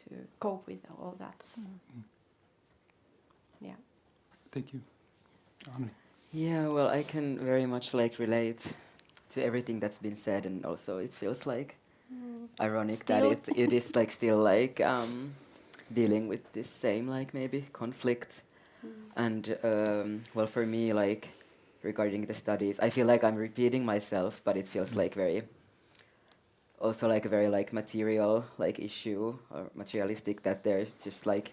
Speaker 4: to cope with all that. Yeah.
Speaker 1: Thank you. Anni.
Speaker 3: Yeah, well, I can very much like relate to everything that's been said, and also it feels like ironic that it is like still like dealing with this same like maybe conflict. And well, for me, like regarding the studies, I feel like I'm repeating myself, but it feels like very also like a very like material like issue or materialistic, that there's just like,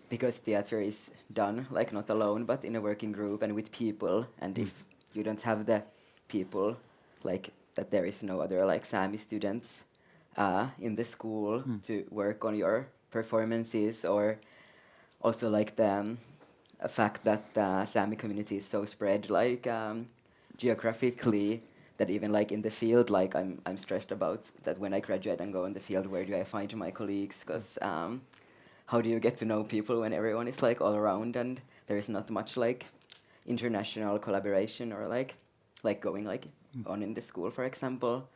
Speaker 3: because theater is done like not alone but in a working group and with people, and if you don't have the people, like that there is no other like Sámi students in the school to work on your performances, or also like the fact that the Sámi community is so spread like geographically, that even like in the field, like I'm stressed about that when I graduate and go in the field, where do I find my colleagues? Because how do you get to know people when everyone is like all around and there is not much like international collaboration or like going like on in the school, for example,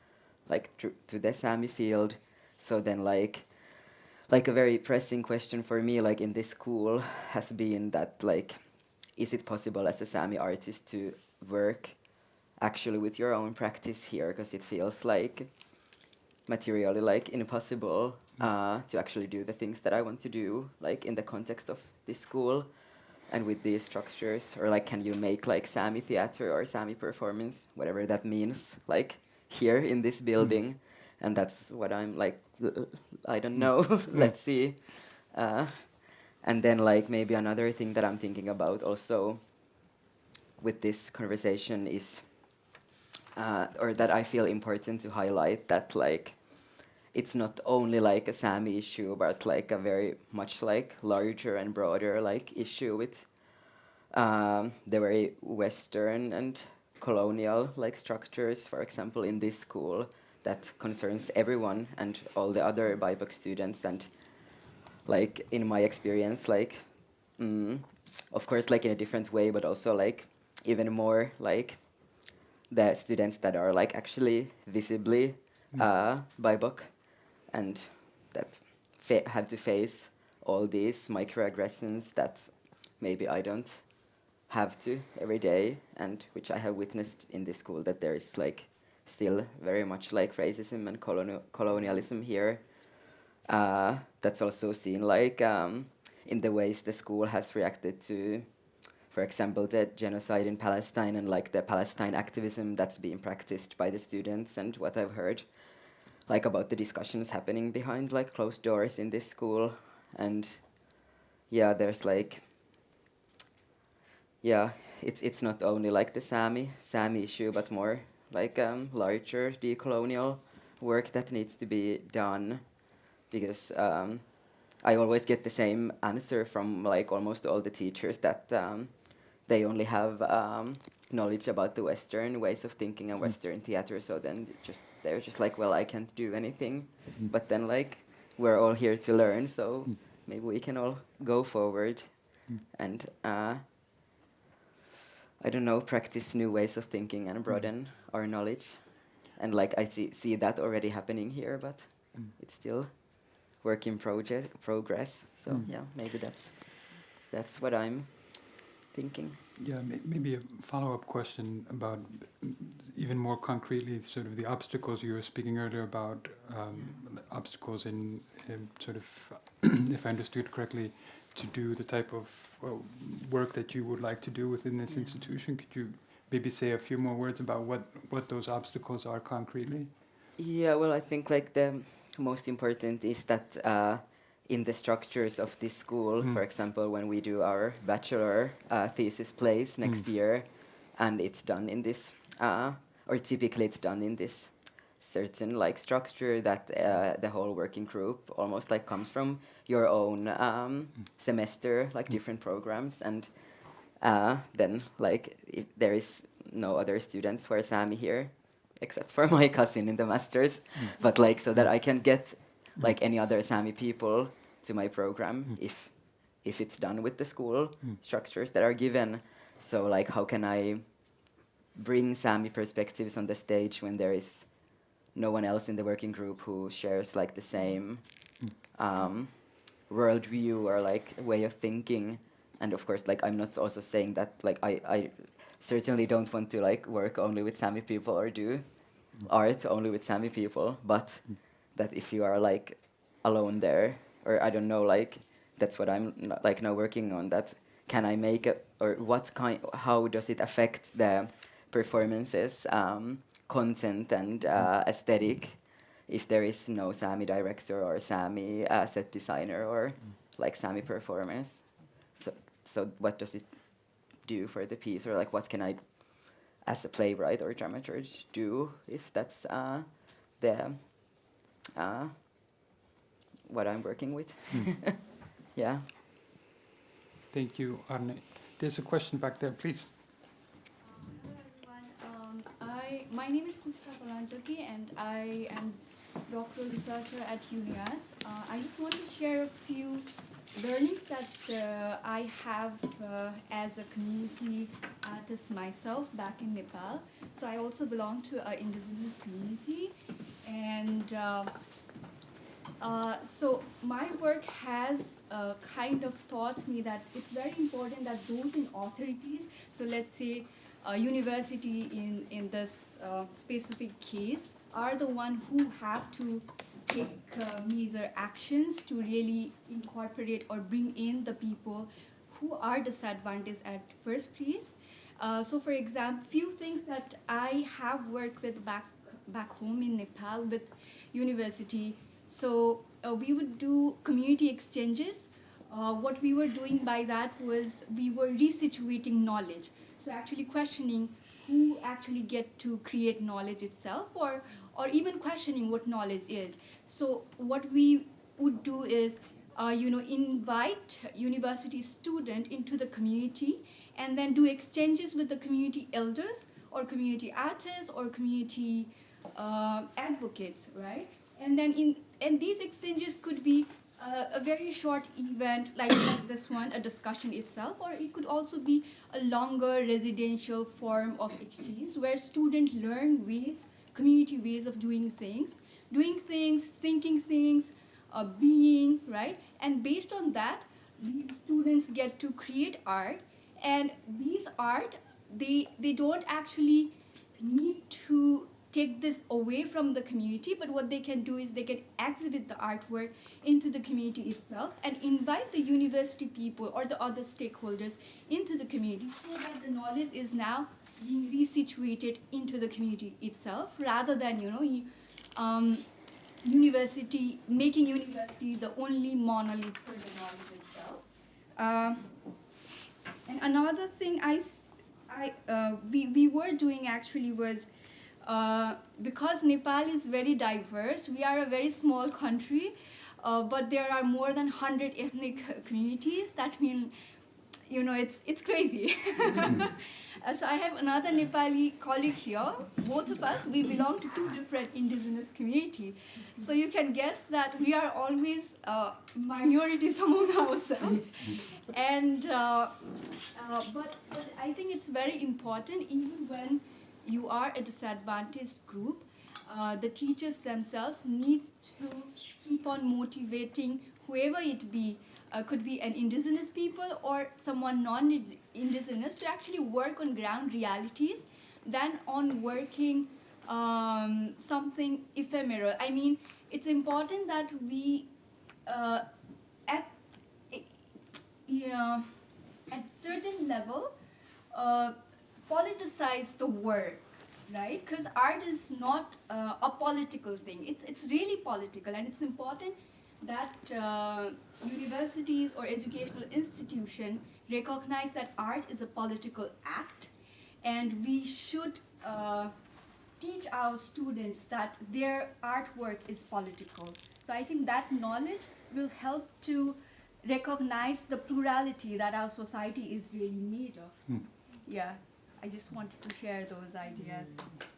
Speaker 3: like to the Sámi field. So then like a very pressing question for me, like in this school, has been that like, is it possible as a Sámi artist to work actually with your own practice here? Because it feels like materially like impossible to actually do the things that I want to do, like in the context of this school and with these structures. Or like, can you make like Sámi theater or Sámi performance, whatever that means, like here in this building? And that's what I'm like, I don't know, let's see. And then like maybe another thing that I'm thinking about also with this conversation is, or that I feel important to highlight, that like it's not only like a Sámi issue, but like a very much like larger and broader like issue with the very Western and colonial like structures, for example, in this school, that concerns everyone and all the other BIPOC students. And like in my experience, like of course like in a different way, but also like even more like the students that are like actually visibly BIPOC and that have to face all these microaggressions that maybe I don't have to every day, and which I have witnessed in this school, that there is like still very much like racism and colonialism here. That's also seen like in the ways the school has reacted to, for example, the genocide in Palestine and like the Palestine activism that's being practiced by the students, and what I've heard like about the discussions happening behind like closed doors in this school. And yeah, there's like, yeah, it's not only like the Sámi issue, but more like larger decolonial work that needs to be done. Because I always get the same answer from like almost all the teachers, that they only have knowledge about the Western ways of thinking and Western theater. So then they're just like, well, I can't do anything. But then like we're all here to learn, so maybe we can all go forward and I don't know, practice new ways of thinking and broaden our knowledge. And like I see that already happening here, but it's still work in progress. So yeah, maybe that's what I'm thinking.
Speaker 1: Yeah, maybe a follow-up question about even more concretely sort of the obstacles you were speaking earlier about, obstacles in sort of, if I understood correctly, to do the type of work that you would like to do within this institution. Could you maybe say a few more words about what those obstacles are concretely?
Speaker 3: Yeah, well, I think like the most important is that in the structures of this school, for example, when we do our bachelor thesis plays next year, and it's done in this, or typically it's done in this certain like structure that the whole working group almost like comes from your own semester, like different programs, and then like if there is no other students who are Sámi here, except for my cousin in the masters, but like so that I can get like any other Sámi people to my program if it's done with the school structures that are given. So like how can I bring Sámi perspectives on the stage when there is no one else in the working group who shares like the same worldview or like way of thinking. And of course, like I'm not also saying that like I certainly don't want to like work only with Sámi people or do art only with Sámi people, but that if you are like alone there, or I don't know, like that's what I'm like now working on, that can I make it, or what kind, how does it affect the performances, content and aesthetic if there is no Sámi director or Sámi set designer or like Sámi performers? So what does it do for the piece, or like what can I as a playwright or dramaturge do if that's the what I'm working with? Yeah.
Speaker 1: Thank you, Arne. There's a question back there, please.
Speaker 9: Hello everyone. My name is Pushpa Palanjaki and I am doctoral researcher at UniArts. I just want to share a few learnings that I have as a community artist myself back in Nepal. So I also belong to an indigenous community, and so my work has kind of taught me that it's very important that those in authorities, so let's say a university in this specific case, are the one who have to take major actions to really incorporate or bring in the people who are disadvantaged at first place. So for example, few things that I have worked with back home in Nepal with university. So we would do community exchanges. What we were doing by that was we were resituating knowledge. So actually questioning who actually get to create knowledge itself, or even questioning what knowledge is. So what we would do is, invite university student into the community and then do exchanges with the community elders or community artists or community advocates, right? And then and these exchanges could be a very short event like this one, a discussion itself, or it could also be a longer residential form of exchange where students learn ways, community ways of doing things, thinking things, being, right? And based on that, these students get to create art, and these art, they don't actually need to take this away from the community, but what they can do is they can exhibit the artwork into the community itself and invite the university people or the other stakeholders into the community, so that the knowledge is now being resituated into the community itself, rather than making university the only monolith for the knowledge itself. And another thing we were doing actually was, because Nepal is very diverse, we are a very small country, but there are more than 100 ethnic communities. That means, it's crazy. So I have another Nepali colleague here. Both of us, we belong to two different indigenous communities. So you can guess that we are always minorities among ourselves. And but I think it's very important, even when you are a disadvantaged group, the teachers themselves need to keep on motivating whoever it be, could be an indigenous people or someone non-indigenous, to actually work on ground realities than on working something ephemeral. I mean, it's important that we, at certain level, politicize the work, right? Because art is not a political thing. It's really political, and it's important that universities or educational institutions recognize that art is a political act, and we should teach our students that their artwork is political. So I think that knowledge will help to recognize the plurality that our society is really made of. Yeah, I just wanted to share those ideas.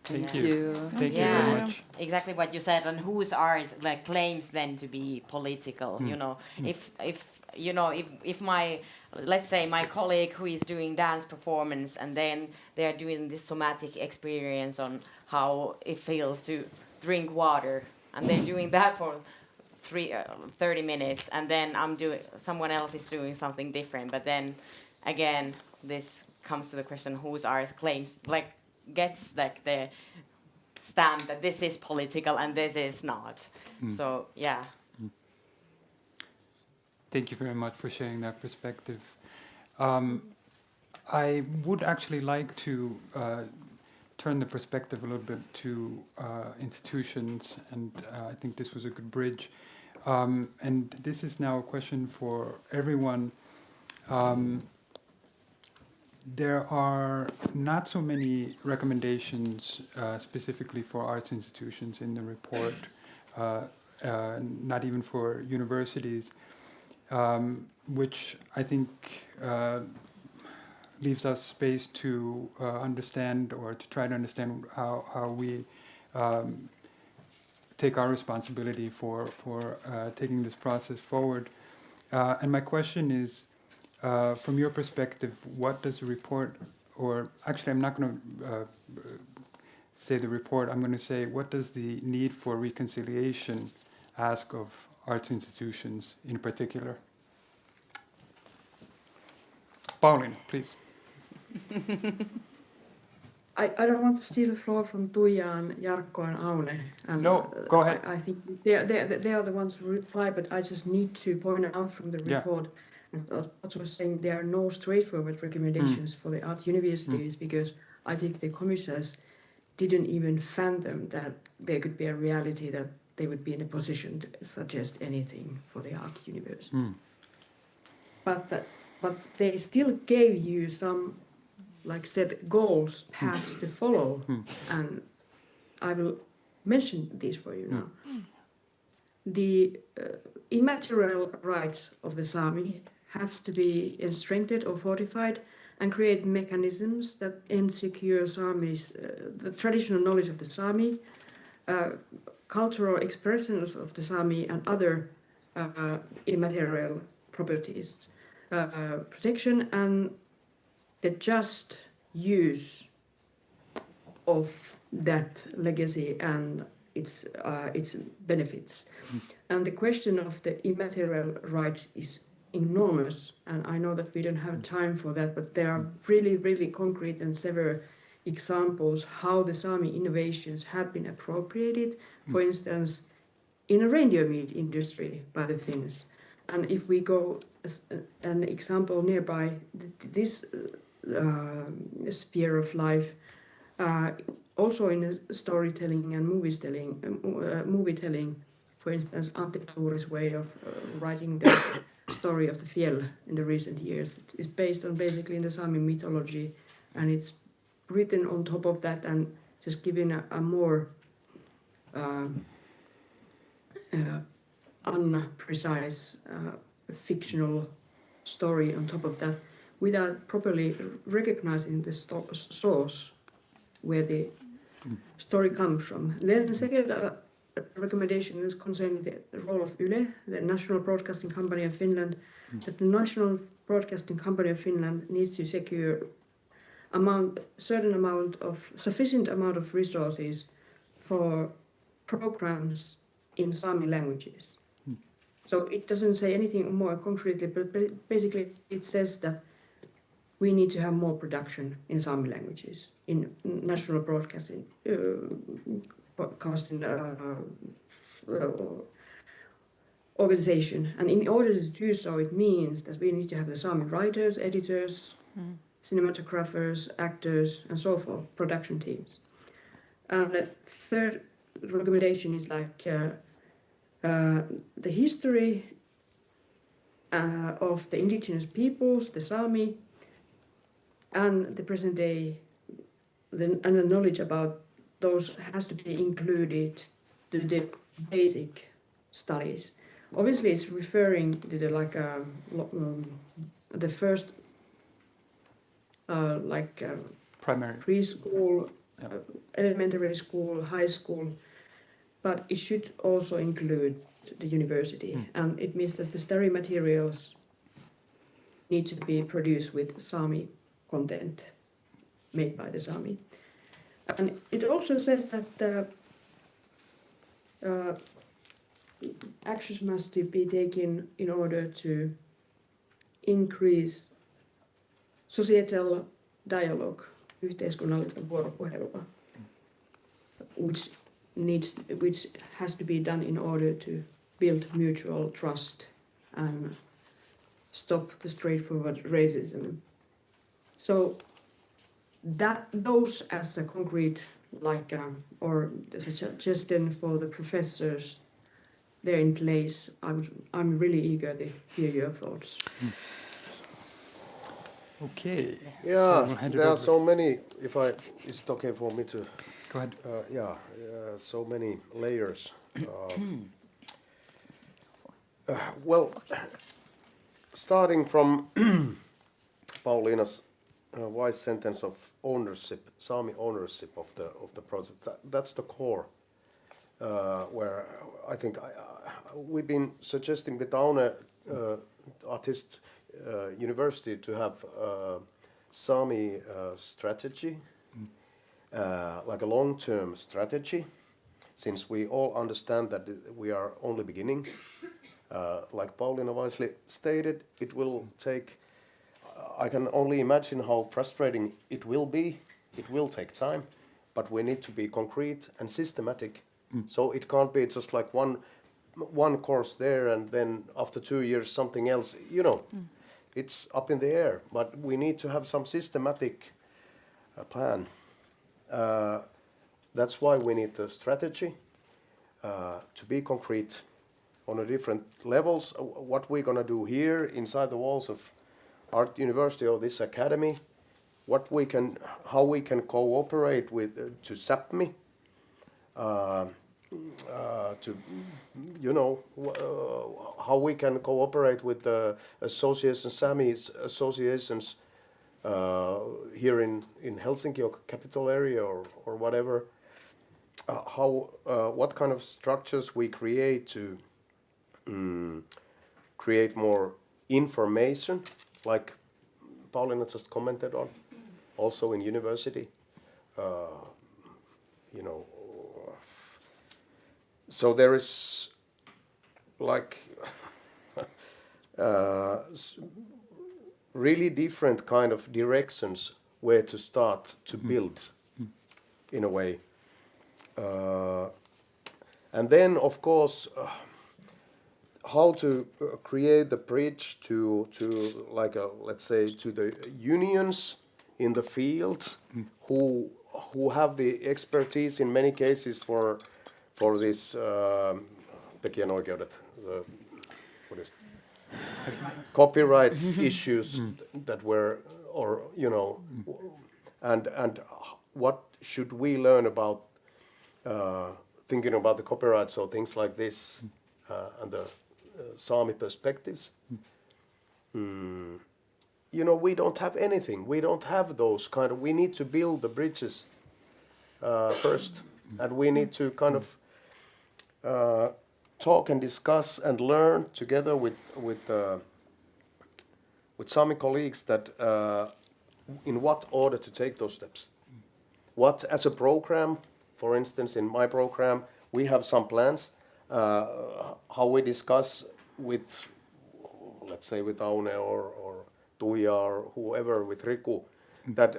Speaker 1: Thank you. Thank you very much.
Speaker 2: Exactly what you said, and whose art claims then to be political. You know, if my, let's say my colleague who is doing dance performance, and then they are doing this somatic experience on how it feels to drink water, and they're doing that for 30 minutes, and then someone else is doing something different. But then again, this comes to the question whose art claims, gets the stamp that this is political and this is not. So yeah.
Speaker 1: Thank you very much for sharing that perspective. I would actually like to turn the perspective a little bit to institutions, and I think this was a good bridge. And this is now a question for everyone. There are not so many recommendations specifically for arts institutions in the report, not even for universities, which I think leaves us space to understand, or to try to understand how we take our responsibility for taking this process forward. And my question is, from your perspective, what does the report, or actually I'm not going to say the report, I'm going to say, what does the need for reconciliation ask of arts institutions in particular? Pauline, please.
Speaker 8: I don't want to steal the floor from Tuija and Jarkko and Aune. And
Speaker 1: no, go ahead.
Speaker 8: I think they are the ones who reply, but I just need to point out from the report, and also saying there are no straightforward recommendations for the art universities, because I think the commissioners didn't even fathom that there could be a reality that they would be in a position to suggest anything for the art university. But they still gave you some, like said, goals, paths to follow, and I will mention these for you now. The immaterial rights of the Sámi have to be strengthened or fortified, and create mechanisms that ensecure Sámi's the traditional knowledge of the Sámi, cultural expressions of the Sámi, and other immaterial properties, protection, and the just use of that legacy and its benefits. And the question of the immaterial rights is enormous, and I know that we don't have time for that, but there are really, really concrete and severe examples how the Sámi innovations have been appropriated, for instance, in a reindeer meat industry by the Finns. And if we go an example nearby, this sphere of life, also in storytelling and movie telling, for instance, Antti Tuuri's way of writing the story of the Fjell in the recent years is based on basically in the Sámi mythology, and it's written on top of that and just giving a more unprecise fictional story on top of that, without properly recognizing the source where the story comes from. Then the second recommendation is concerning the role of Yle, the National Broadcasting Company of Finland, that the National Broadcasting Company of Finland needs to secure sufficient amount of resources for programs in Sámi languages. So it doesn't say anything more concretely, but basically it says that we need to have more production in Sámi languages in national broadcasting organization. And in order to do so, it means that we need to have the Sámi writers, editors, cinematographers, actors, and so forth, production teams. And the third recommendation is like the history of the indigenous peoples, the Sámi, and the present day, and the knowledge about those has to be included to the basic studies. Obviously, it's referring to the first
Speaker 1: primary
Speaker 8: preschool,
Speaker 1: yeah.
Speaker 8: Elementary school, high school, but it should also include the university. And it means that the study materials need to be produced with Sámi content made by the Sámi. And it also says that actions must be taken in order to increase societal dialogue, yhteiskunnallista vuoropuhelua, which has to be done in order to build mutual trust and stop the straightforward racism. So those as a concrete or the suggestion for the professors there in place, I'm really eager to hear your thoughts.
Speaker 1: Okay.
Speaker 6: Yeah,
Speaker 1: so we'll
Speaker 6: there are so many. Is it okay for me to?
Speaker 1: Go ahead.
Speaker 6: So many layers. Well, starting from Pauliina's wise sentence of ownership, Sámi ownership of the project. That's the core. Where I think we've been suggesting with Aune Artist University to have Sámi strategy, like a long-term strategy, since we all understand that we are only beginning. Like Pauliina wisely stated, it will take. I can only imagine how frustrating it will be. It will take time, but we need to be concrete and systematic. So it can't be just like one course there and then after 2 years something else. It's up in the air. But we need to have some systematic plan. That's why we need the strategy to be concrete on a different levels. What we're gonna do here inside the walls of Art University or this academy. How we can cooperate with to Sápmi. How we can cooperate with the associations, Sámi associations here in Helsinki or capital area or whatever. What kind of structures we create to create more information, like Pauliina just commented on, also in university. So there is like really different kind of directions where to start to build in a way. And then of course how to create the bridge to like let's say to the unions in the field who have the expertise in many cases for this tekijänoikeudet, what is copyright issues that were, or and what should we learn about thinking about the copyrights or things like this and the Sámi perspectives. We don't have anything. We don't have those kind of. We need to build the bridges first, and we need to kind of talk and discuss and learn together with Sámi colleagues that in what order to take those steps. What as a program, for instance, in my program, we have some plans. How we discuss with, let's say, with Aune or Tuija or whoever, with Riku, that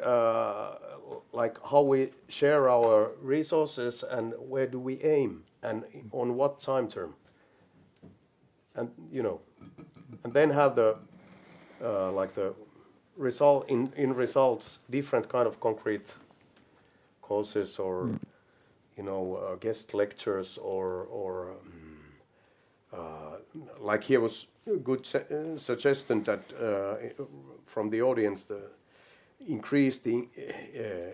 Speaker 6: like how we share our resources and where do we aim and on what time term, and and then have the like the results different kind of concrete courses or guest lectures or like here was a good suggestion that from the audience increase the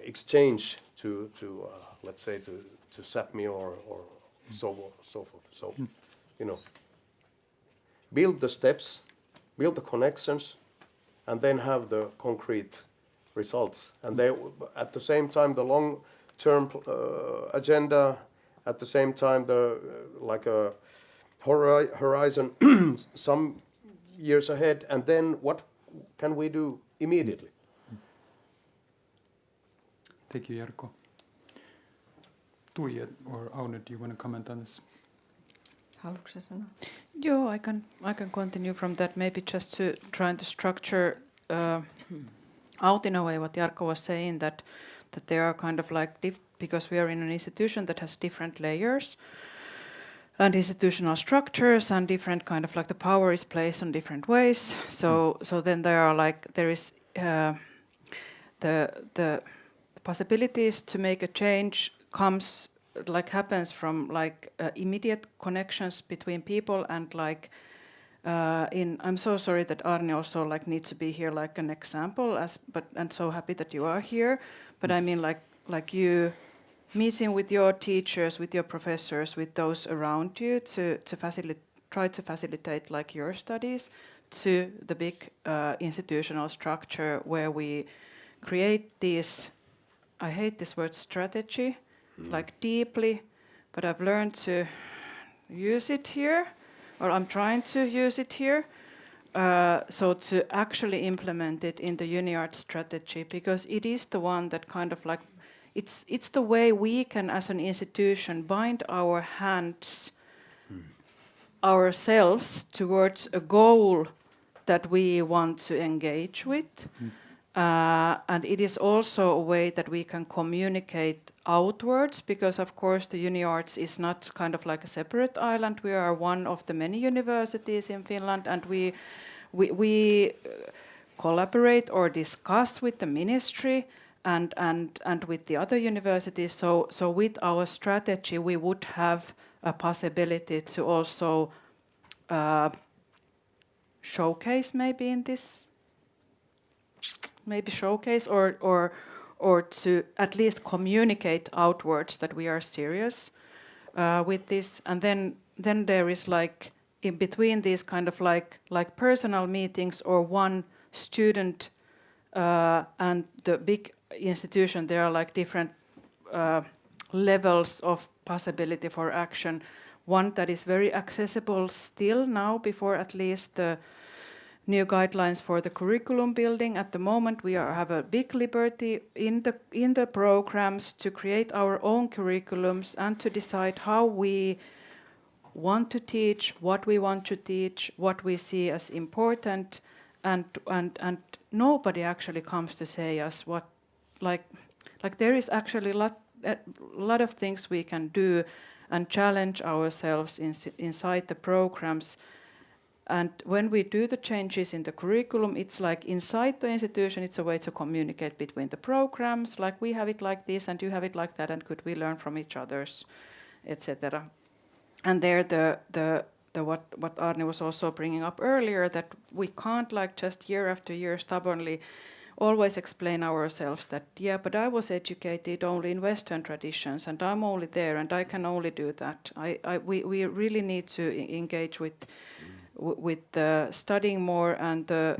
Speaker 6: exchange to let's say to Sápmi or so forth. So build the steps, build the connections, and then have the concrete results. And they, at the same time, the long-term agenda, at the same time, the like a horizon some years ahead, and then what can we do immediately?
Speaker 1: Thank you, Jarkko. Tuija or Aune, do you want to comment on this?
Speaker 5: Yeah, I can continue from that. Maybe just to trying to structure out in a way what Jarkko was saying, that there are kind of like because we are in an institution that has different layers and institutional structures and different kind of like the power is placed on different ways. So then there is the possibilities to make a change happens from immediate connections between people and I'm so sorry that Arni also needs to be here like an example and so happy that you are here, but I mean like you meeting with your teachers, with your professors, with those around you to try to facilitate like your studies to the big institutional structure where we create this, I hate this word strategy, like deeply, but I've learned to use it here, or I'm trying to use it here, so to actually implement it in the UniArt strategy, because it is the one that kind of like, it's the way we can as an institution bind our hands ourselves towards a goal that we want to engage with. And it is also a way that we can communicate outwards, because of course the UniArts is not kind of like a separate island. We are one of the many universities in Finland, and we collaborate or discuss with the ministry and with the other universities. So with our strategy, we would have a possibility to also showcase maybe in this. Maybe showcase or to at least communicate outwards that we are serious with this, and then there is like in between these kind of like personal meetings or one student and the big institution, there are like different levels of possibility for action. One that is very accessible still now before at least the new guidelines for the curriculum building. At the moment, we have a big liberty in the programs to create our own curriculums and to decide how we want to teach, what we want to teach, what we see as important, and nobody actually comes to say us what like there is actually a lot of things we can do and challenge ourselves inside the programs. And when we do the changes in the curriculum, it's like inside the institution, it's a way to communicate between the programs, like we have it like this and you have it like that, and could we learn from each other's, etc. And there the what Arni was also bringing up earlier, that we can't like just year after year stubbornly always explain ourselves that, yeah, but I was educated only in Western traditions and I'm only there and I can only do that. We really need to engage with studying more, and the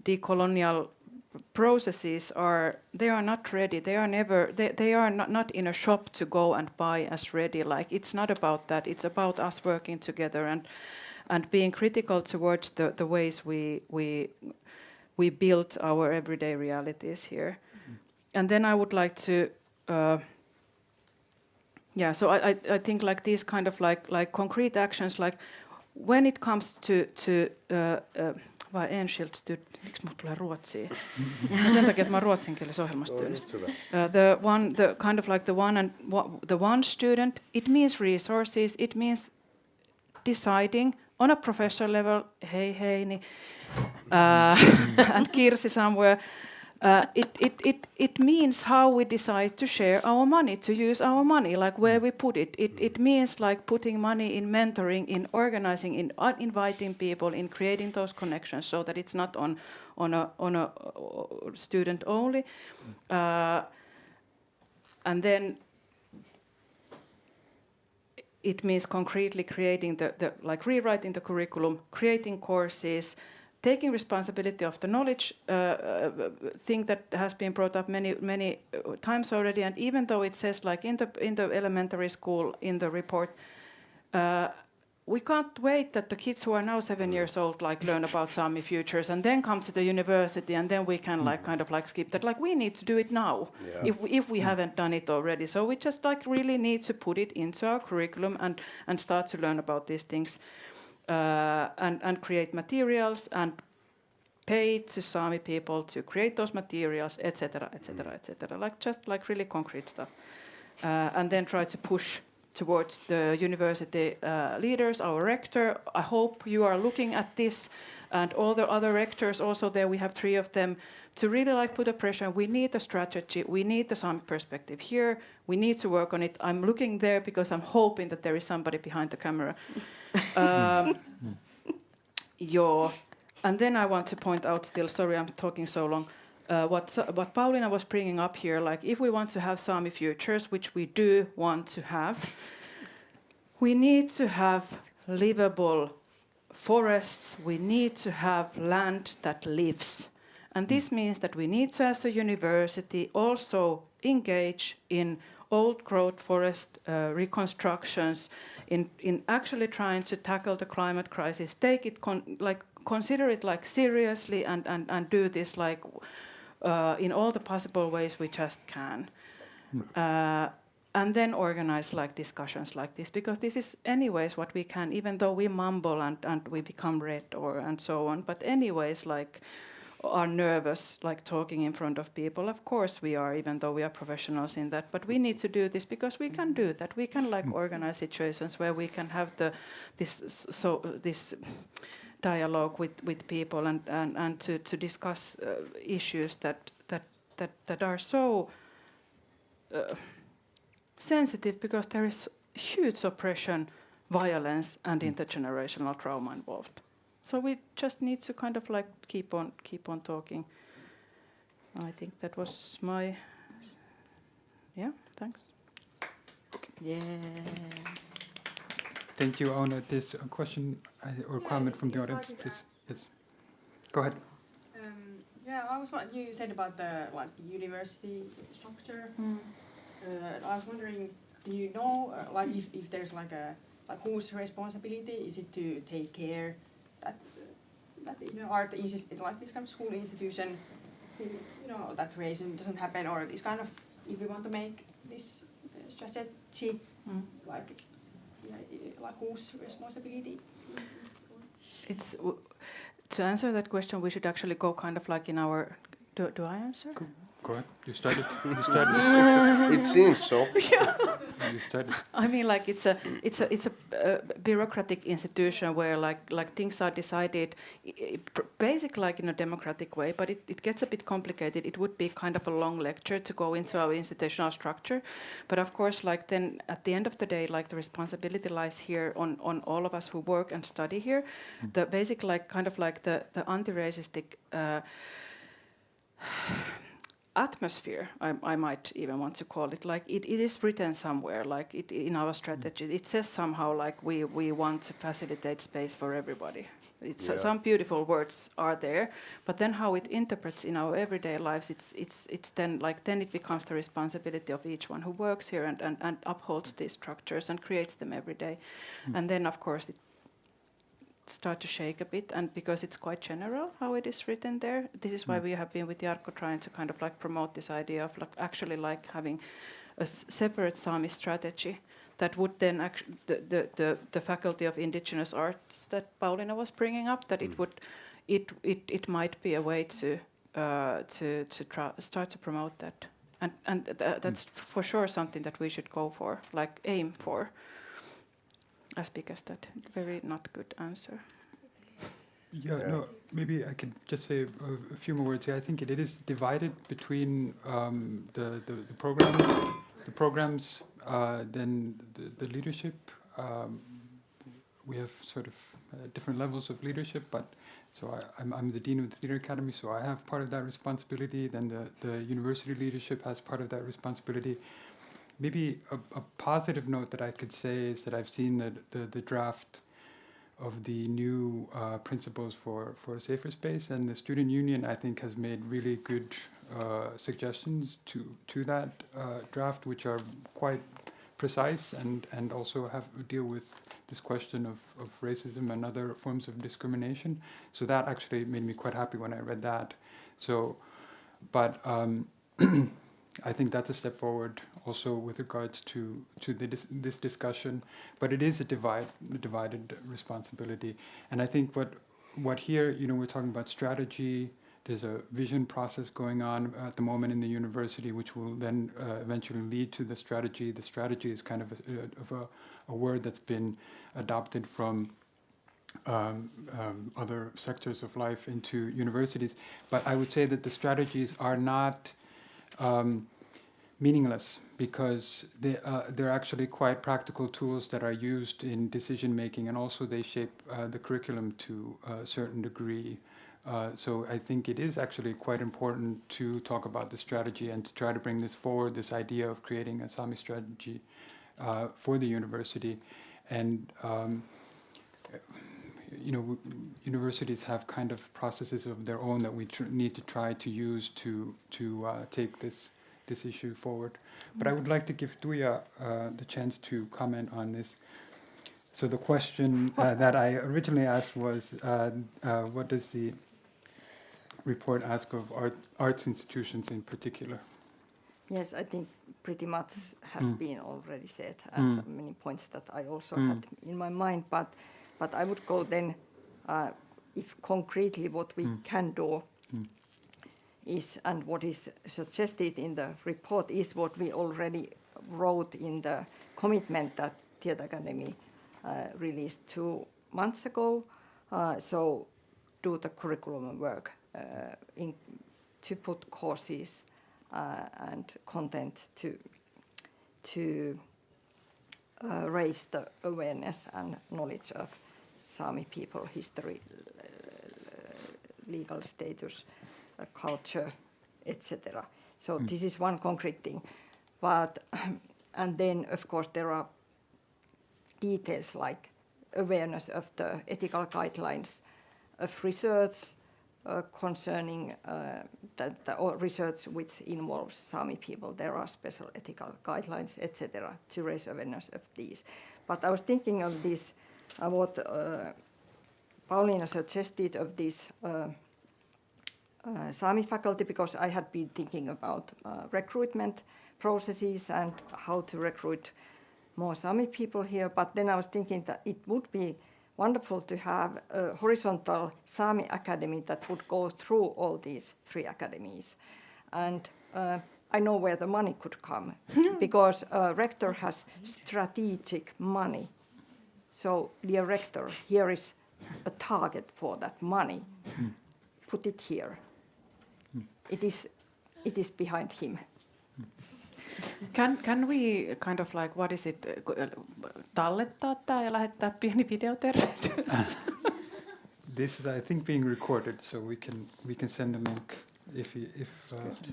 Speaker 5: decolonial processes they are not ready. They are not in a shop to go and buy as ready. Like, it's not about that. It's about us working together and being critical towards the ways we build our everyday realities here. And then I would like to so I think like these kind of like concrete actions, like when it comes to vai enskilt student, miksi mut tulee ruotsia? Sen takia, että mä oon ruotsinkielisessä ohjelmassa työssä. The kind of like the one student, it means resources, it means deciding on a professional level, hey Heini, and Kirsi somewhere, it means how we decide to share our money, to use our money, like where we put it. It means like putting money in mentoring, in organizing, in inviting people, in creating those connections, so that it's not on a student only, and then it means concretely creating the like rewriting the curriculum, creating courses, taking responsibility of the knowledge thing that has been brought up many times already. And even though it says like in the elementary school in the report, we can't wait that the kids who are now 7 years old like learn about Sámi futures and then come to the university and then we can like kind of like skip that. Like we need to do it now if we haven't done it already. So we just like really need to put it into our curriculum and start to learn about these things and create materials and pay to Sámi people to create those materials, etc., etc., etc. Like just like really concrete stuff, and then try to push towards the university leaders, our rector. I hope you are looking at this, and all the other rectors also there, we have 3 of them, to really like put a pressure. We need a strategy, we need the Sámi perspective here, we need to work on it. I'm looking there because I'm hoping that there is somebody behind the camera. And then I want to point out still, sorry I'm talking so long, what Pauliina was bringing up here, like if we want to have Sámi futures, which we do want to have, we need to have livable forests, we need to have land that lives. And this means that we need to, as a university, also engage in old growth forest reconstructions, in actually trying to tackle the climate crisis, take it, consider it like seriously and do this like in all the possible ways we just can. And then organize like discussions like this, because this is anyways what we can, even though we mumble and we become red and so on, but anyways like are nervous like talking in front of people. Of course we are, even though we are professionals in that, but we need to do this because we can do that. We can like organize situations where we can have this dialogue with people and to discuss issues that are so sensitive, because there is huge oppression, violence, and intergenerational trauma involved. So we just need to kind of like keep on talking. I think that was my, thanks.
Speaker 3: Yeah.
Speaker 1: Thank you, Auna. There's a question or comment from the audience, please. Yes. Go ahead.
Speaker 10: I was what you said about the like university structure. I was wondering, do you know like if there's like whose responsibility is it to take care that in art like this kind of school institution, that racism doesn't happen, or this kind of, if we want to make this strategy like whose responsibility?
Speaker 5: It's to answer that question, we should actually go kind of like in our. Do I answer?
Speaker 1: Go ahead. You started.
Speaker 6: It seems so.
Speaker 1: You started.
Speaker 5: I mean, like it's a bureaucratic institution where like things are decided, basically like in a democratic way. But it gets a bit complicated. It would be kind of a long lecture to go into our institutional structure. But of course, like then at the end of the day, like the responsibility lies here on all of us who work and study here. The basic like kind of like the anti-racistic. Atmosphere, I might even want to call it, like it is written somewhere, like it in our strategy. It says somehow like we want to facilitate space for everybody. It's some beautiful words are there, but then how it interprets in our everyday lives, it's then it becomes the responsibility of each one who works here and upholds these structures and creates them every day. And then of course it start to shake a bit, and because it's quite general how it is written there. This is why we have been with Jarkko trying to kind of like promote this idea of like actually like having a separate Sámi strategy that would then the faculty of indigenous arts that Pauliina was bringing up, that it might be a way to start to promote that, and that's for sure something that we should go for, like aim for. as big as that. Very not good answer.
Speaker 1: Yeah, no, maybe I could just say a few more words. Yeah, I think it is divided between the programs, then the leadership. We have sort of different levels of leadership, but so I'm the dean of the Theatre Academy, so I have part of that responsibility. Then the university leadership has part of that responsibility. Maybe a positive note that I could say is that I've seen the draft of the new principles for a safer space, and the student union, I think, has made really good suggestions to that draft, which are quite precise and also have to deal with this question of racism and other forms of discrimination. So that actually made me quite happy when I read that. So, but I think that's a step forward also with regards to this discussion. But it is a divided responsibility. And I think what here, we're talking about strategy. There's a vision process going on at the moment in the university, which will then eventually lead to the strategy. The strategy is kind of a word that's been adopted from other sectors of life into universities. But I would say that the strategies are not meaningless, because they're actually quite practical tools that are used in decision making, and also they shape the curriculum to a certain degree. So I think it is actually quite important to talk about the strategy and to try to bring this forward, this idea of creating a Sámi strategy for the university. And universities have kind of processes of their own that we need to try to use to take this issue forward. But I would like to give Tuija the chance to comment on this. So the question that I originally asked was, what does the report ask of arts institutions in particular?
Speaker 7: Yes, I think pretty much has been already said, as many points that I also had in my mind. But I would go then, if concretely what we can do is, and what is suggested in the report is what we already wrote in the commitment that Theatre Academy released 2 months ago. So do the curriculum work to put courses and content to raise the awareness and knowledge of Sámi people, history, legal status, culture, etc. So this is one concrete thing. But and then of course there are details like awareness of the ethical guidelines of research concerning the research which involves Sámi people. There are special ethical guidelines, etc., to raise awareness of these. But I was thinking of this, what Pauliina suggested of this Sámi faculty, because I had been thinking about recruitment processes and how to recruit more Sámi people here. But then I was thinking that it would be wonderful to have a horizontal Sámi academy that would go through all these 3 academies. And I know where the money could come, because a rector has strategic money. So, dear rector, here is a target for that money. Put it here. It is behind him.
Speaker 5: Can we kind of like, what is it, tallettaa tää ja lähettää pieni videotervehdys?
Speaker 1: This is, I think, being recorded, so we can send a link if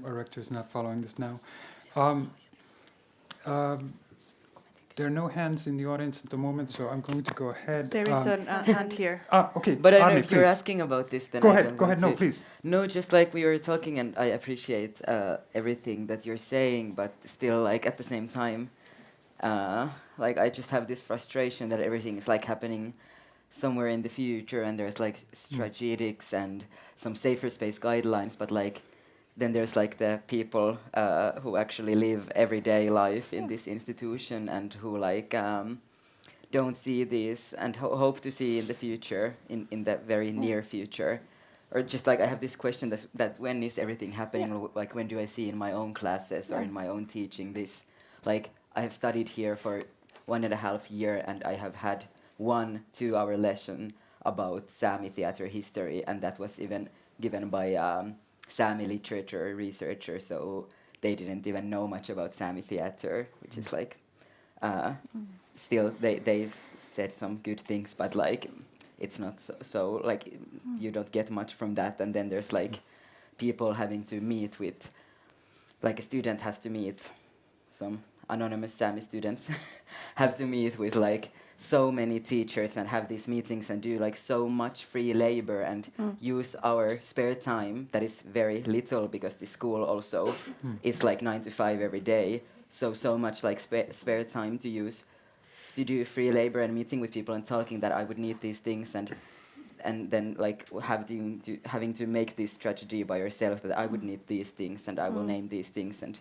Speaker 1: our rector is not following this now. There are no hands in the audience at the moment, so I'm going to go ahead.
Speaker 5: There is a hand here.
Speaker 1: Okay.
Speaker 3: But I know
Speaker 1: Arne,
Speaker 3: if you're
Speaker 1: please.
Speaker 3: asking about this, then
Speaker 1: Go
Speaker 3: I
Speaker 1: ahead.
Speaker 3: don't
Speaker 1: Go ahead.
Speaker 3: want
Speaker 1: No,
Speaker 3: to-
Speaker 1: please.
Speaker 3: No, just like we were talking, and I appreciate everything that you're saying, but still, like at the same time, like I just have this frustration that everything is like happening somewhere in the future, and there's like strategics and some safer space guidelines, but like then there's like the people who actually live everyday life in this institution and who like don't see this and hope to see in the future, in the very near future. Or just like I have this question that when is everything happening? Like when do I see in my own classes or in my own teaching this? Like I have studied here for 1.5 years, and I have had 1 2-hour lesson about Sámi theater history, and that was even given by Sámi literature researcher, so they didn't even know much about Sámi theater, which is like, still they said some good things, but like it's not so like you don't get much from that. And then there's like people having to meet with, like a student has to meet, some anonymous Sámi students have to meet with like so many teachers and have these meetings and do like so much free labor and use our spare time that is very little, because the school also is like 9 to 5 every day, so much like spare time to use to do free labor and meeting with people and talking that I would need these things, and then like having to make this strategy by yourself that I would need these things and I will name these things, and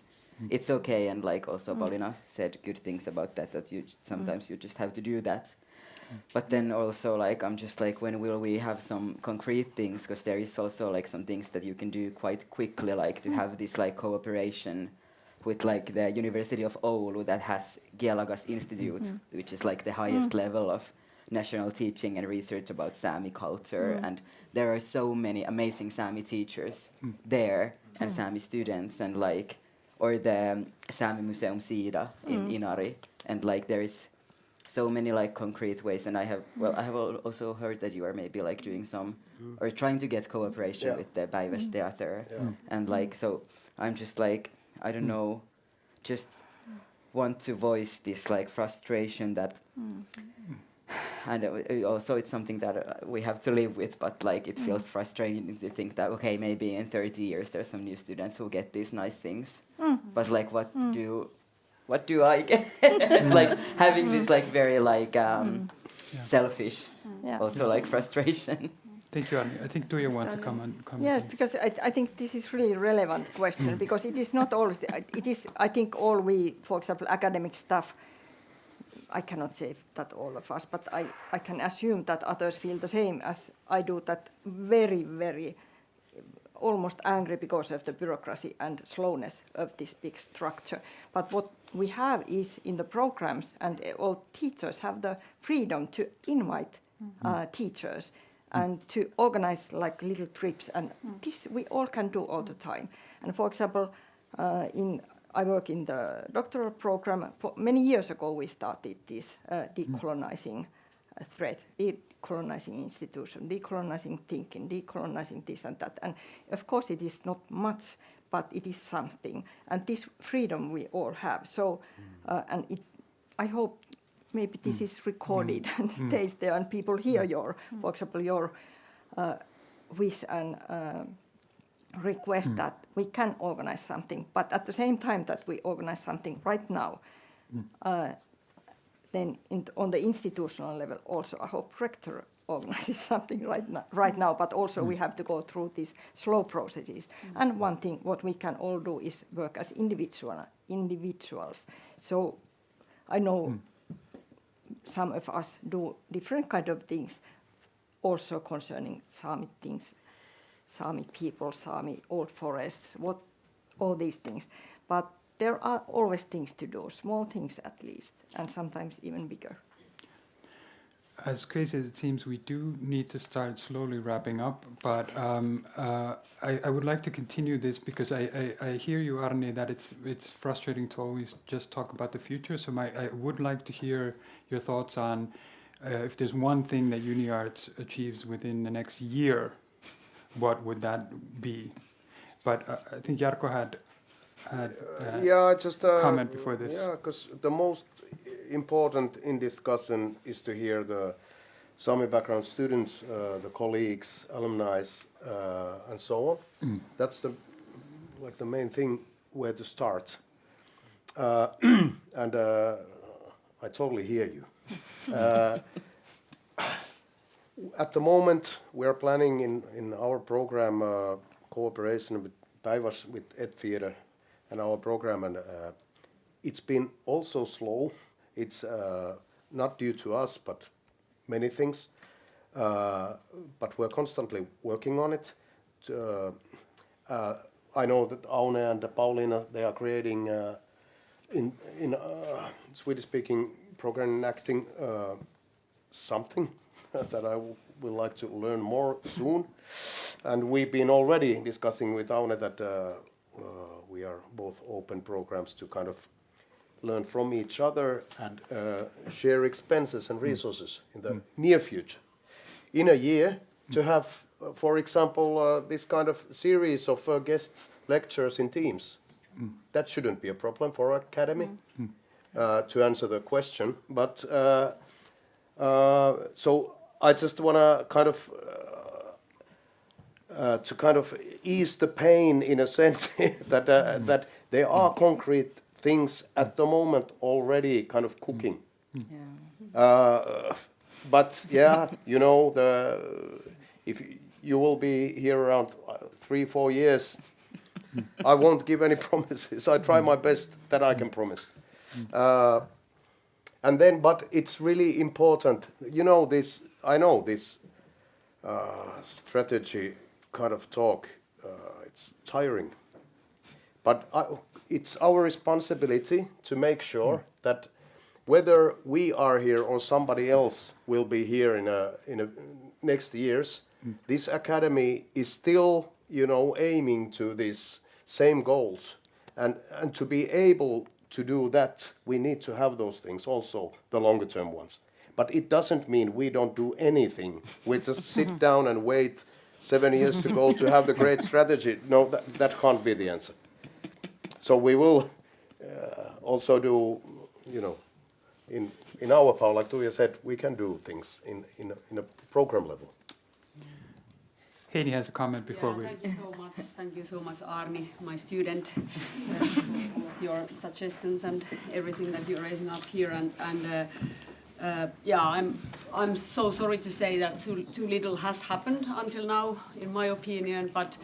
Speaker 3: it's okay. And like also Paulina said good things about that you sometimes you just have to do that. But then also like I'm just like, when will we have some concrete things, because there is also like some things that you can do quite quickly, like to have this like cooperation with like the University of Oulu that has Gielagas Institute, which is like the highest level of national teaching and research about Sámi culture, and there are so many amazing Sámi teachers there and Sámi students, and like, or the Sámi Museum Sida in Inari, and like there is so many like concrete ways. And I have also heard that you are maybe like doing some or trying to get cooperation with the Päiväs Theater, and like, so I'm just like, I don't know, just want to voice this like frustration that and also it's something that we have to live with, but like it feels frustrating to think that okay, maybe in 30 years there's some new students who get these nice things, but like what do I get? Like having this like very like selfish also like frustration.
Speaker 1: Thank you, Anni. I think Tuija wants to comment.
Speaker 7: Yes, because I think this is really relevant question, because it is not always, it is, I think all we, for example, academic stuff, I cannot say that all of us, but I can assume that others feel the same as I do, that very, very almost angry because of the bureaucracy and slowness of this big structure. But what we have is in the programs, and all teachers have the freedom to invite teachers and to organize like little trips, and this we all can do all the time. And for example, I work in the doctoral program. Many years ago we started this decolonizing thread, decolonizing institution, decolonizing thinking, decolonizing this and that. And of course it is not much, but it is something. And this freedom we all have. So, and I hope maybe this is recorded and stays there, and people hear your, for example, your wish and request that we can organize something. But at the same time that we organize something right now, then on the institutional level also, I hope rector organizes something right now, but also we have to go through these slow processes. And one thing what we can all do is work as individuals. So I know some of us do different kind of things also concerning Sámi things, Sámi people, Sámi old forests, all these things. But there are always things to do, small things at least, and sometimes even bigger.
Speaker 1: As crazy as it seems, we do need to start slowly wrapping up, but I would like to continue this because I hear you, Arni, that it's frustrating to always just talk about the future. So I would like to hear your thoughts on if there's one thing that UniArts achieves within the next year, what would that be? But I think Jarkko had
Speaker 6: just
Speaker 1: comment before this.
Speaker 6: Yeah, because the most important in discussion is to hear the Sámi background students, the colleagues, alumni, and so on. That's the main thing where to start. And I totally hear you. At the moment, we are planning in our program cooperation with Päiväs, with Ed Theater, and our program, and it's been also slow. It's not due to us, but many things. But we're constantly working on it. I know that Aune and Pauliina, they are creating in Swedish-speaking program in acting something that I would like to learn more soon. And we've been already discussing with Aune that we are both open programs to kind of learn from each other and share expenses and resources in the near future. In a year, to have, for example, this kind of series of guest lectures in teams. That shouldn't be a problem for our academy to answer the question. But so I just want to kind of ease the pain in a sense that that there are concrete things at the moment already kind of cooking. But yeah, you know, if you will be here around 3-4 years, I won't give any promises. I try my best that I can promise. And then, but it's really important, you know, this, I know this strategy kind of talk, it's tiring. But it's our responsibility to make sure that whether we are here or somebody else will be here in a next years, this academy is still, you know, aiming to these same goals. And to be able to do that, we need to have those things also, the longer term ones. But it doesn't mean we don't do anything. We just sit down and wait 7 years to go to have the great strategy. No, that can't be the answer. So we will also do, you know, in our power, like Tuija said, we can do things in a program level.
Speaker 1: Heini has a comment before we...
Speaker 11: Thank you so much. Thank you so much, Arni, my student, your suggestions and everything that you're raising up here. Yeah, I'm so sorry to say that too little has happened until now, in my opinion, but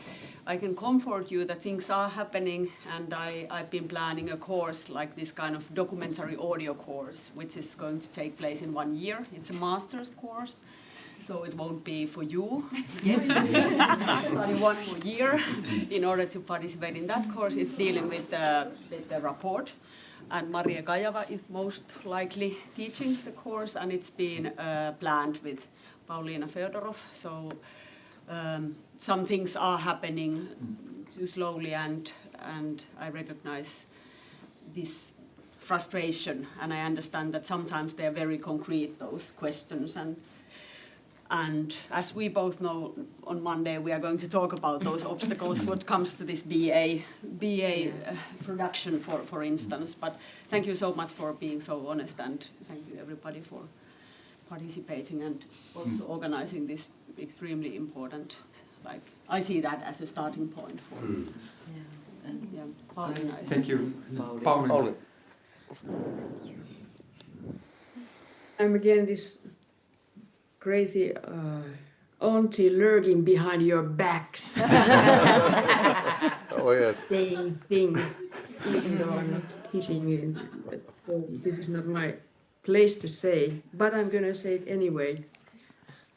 Speaker 11: I can comfort you that things are happening, and I've been planning a course like this kind of documentary audio course, which is going to take place in 1 year. It's a master's course, so it won't be for you yet. Study 1 more year in order to participate in that course. It's dealing with the report. And Maria Kajava is most likely teaching the course, and it's been planned with Pauliina Fedorov. So some things are happening too slowly, and I recognize this frustration, and I understand that sometimes they're very concrete, those questions. And as we both know, on Monday we are going to talk about those obstacles when it comes to this BA production, for instance. But thank you so much for being so honest, and thank you everybody for participating and also organizing this extremely important. Like, I see that as a starting point for. Pauliina.
Speaker 1: Thank you, Pauliina.
Speaker 8: I'm again this crazy auntie lurking behind your backs.
Speaker 6: Oh yes.
Speaker 8: Saying things, even though I'm not teaching you. So this is not my place to say, but I'm gonna say it anyway.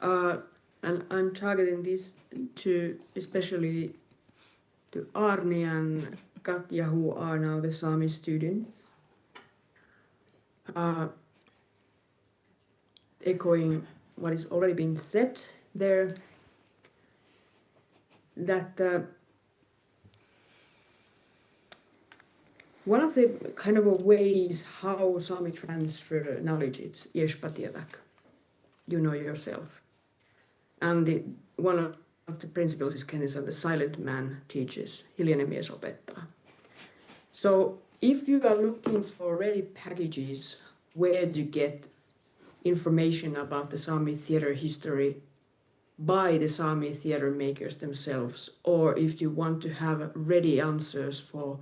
Speaker 8: And I'm targeting this to especially to Arni and Katja, who are now the Sámi students. Echoing what is already been said there, that one of the kind of ways how Sámi transfer knowledge is iespatietak, you know yourself. And one of the principles is Kennison, the silent man teaches, hiljainen mies opettaa. So if you are looking for ready packages where to get information about the Sámi theater history by the Sámi theater makers themselves, or if you want to have ready answers for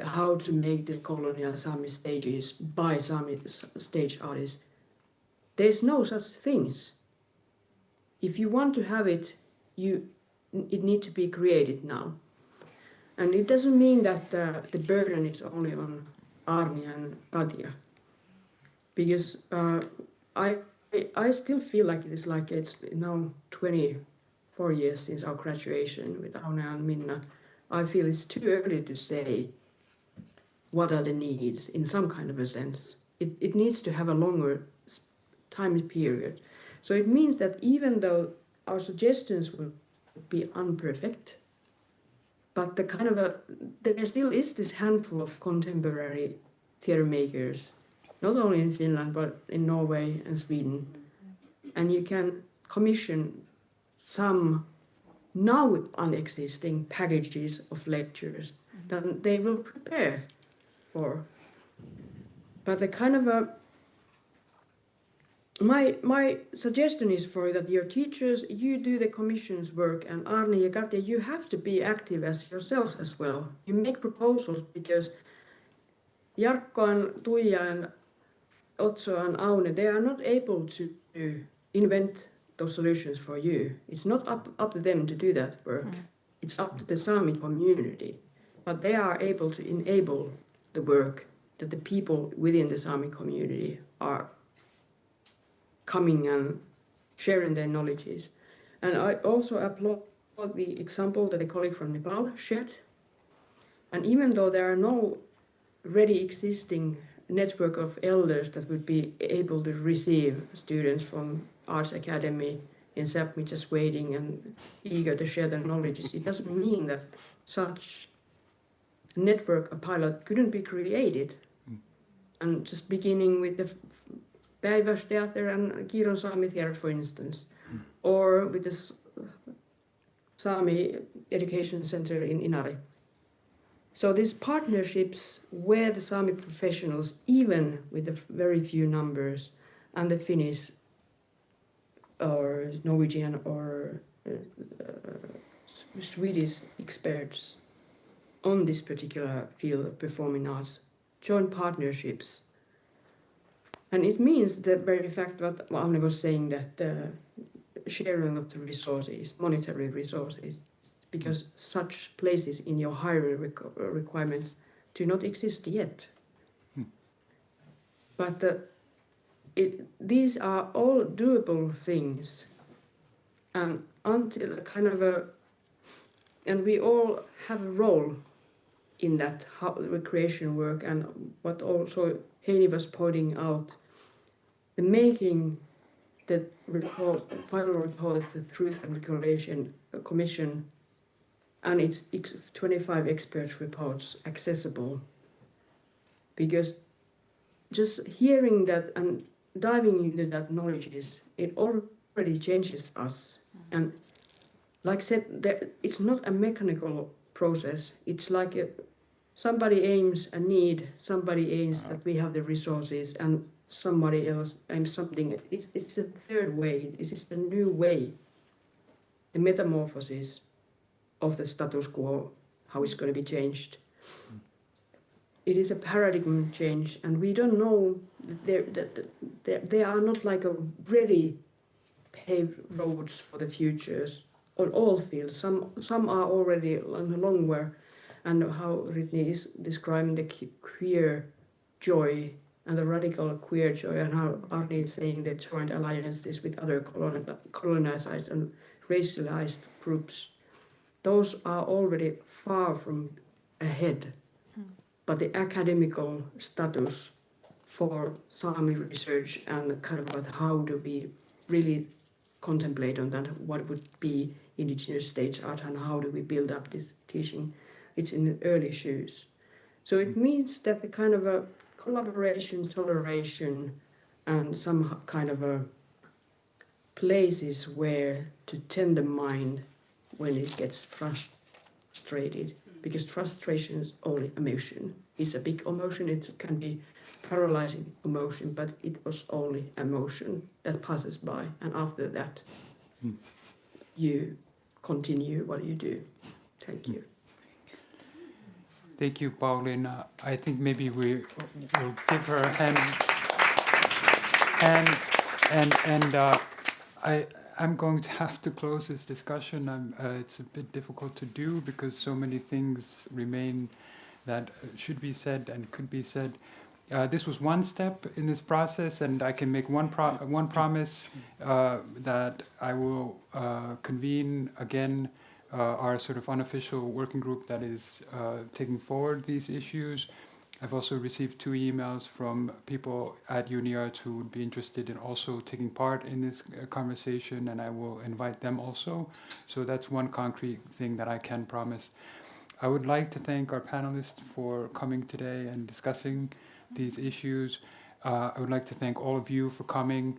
Speaker 8: how to make the colonial Sámi stages by Sámi stage artists, there's no such things. If you want to have it, it needs to be created now. And it doesn't mean that the burden is only on Arni and Katja. Because I still feel like it's now 24 years since our graduation with Aune and Minna. I feel it's too early to say what are the needs in some kind of a sense. It needs to have a longer time period. So it means that even though our suggestions will be imperfect, but the kind of there still is this handful of contemporary theatre makers, not only in Finland but in Norway and Sweden, and you can commission some now unexisting packages of lectures that they will prepare for. But the kind of my suggestion is for that your teachers, you do the commissions work, and Arni and Katja, you have to be active as yourselves as well. You make proposals because Jarkko and Tuija and Otso and Aune, they are not able to invent those solutions for you. It's not up to them to do that work. It's up to the Sámi community. But they are able to enable the work that the people within the Sámi community are coming and sharing their knowledges. And I also applaud the example that a colleague from Nepal shared. And even though there are no ready existing network of elders that would be able to receive students from Arts Academy in Sápmi just waiting and eager to share their knowledge, it doesn't mean that such network, a pilot, couldn't be created. And just beginning with the Päivästheater and Kiiron Sámi Theatre, for instance, or with the Sámi Education Center in Inari. So these partnerships where the Sámi professionals, even with the very few numbers, and the Finnish or Norwegian or Swedish experts on this particular field of performing arts, join partnerships. And it means the very fact what Aune was saying, that the sharing of the resources, monetary resources, because such places in your hiring requirements do not exist yet. But these are all doable things, and until kind of and we all have a role in that recreation work, and what also Heini was pointing out, the making the final report of the Truth and Regulation Commission and its 25 expert reports accessible. Because just hearing that and diving into that knowledge, it already changes us. And like I said, it's not a mechanical process. It's like somebody aims a need, somebody aims that we have the resources, and somebody else aims something. It's the third way. It is the new way, the metamorphosis of the status quo, how it's going to be changed. It is a paradigm change, and we don't know that there are not like a ready paved roads for the futures on all fields. Some are already on the long way, and how Ritni is describing the queer joy and the radical queer joy, and how Arni is saying the joint alliances with other colonized and racialized groups. Those are already far from ahead. But the academical status for Sámi research and kind of about how do we really contemplate on that, what would be indigenous stage art and how do we build up this teaching, it's in the early shoes. So it means that the kind of a collaboration, toleration, and some kind of a places where to tend the mind when it gets frustrated, because frustration is only emotion. It's a big emotion, it can be paralyzing emotion, but it was only emotion that passes by, and after that you continue what you do. Thank you.
Speaker 1: Thank you, Pauliina. I think maybe we will give her a hand. I'm going to have to close this discussion. It's a bit difficult to do because so many things remain that should be said and could be said. This was one step in this process, and I can make one promise that I will convene again our sort of unofficial working group that is taking forward these issues. I've also received 2 emails from people at UniArts who would be interested in also taking part in this conversation, and I will invite them also. So that's one concrete thing that I can promise. I would like to thank our panelists for coming today and discussing these issues. I would like to thank all of you for coming.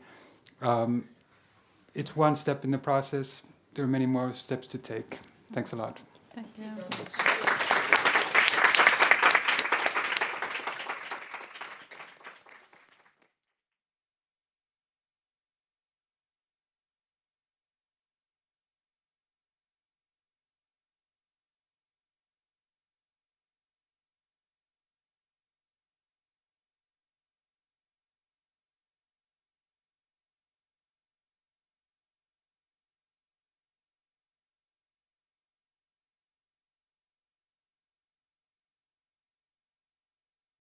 Speaker 1: It's one step in the process. There are many more steps to take. Thanks a lot.
Speaker 5: Thank you.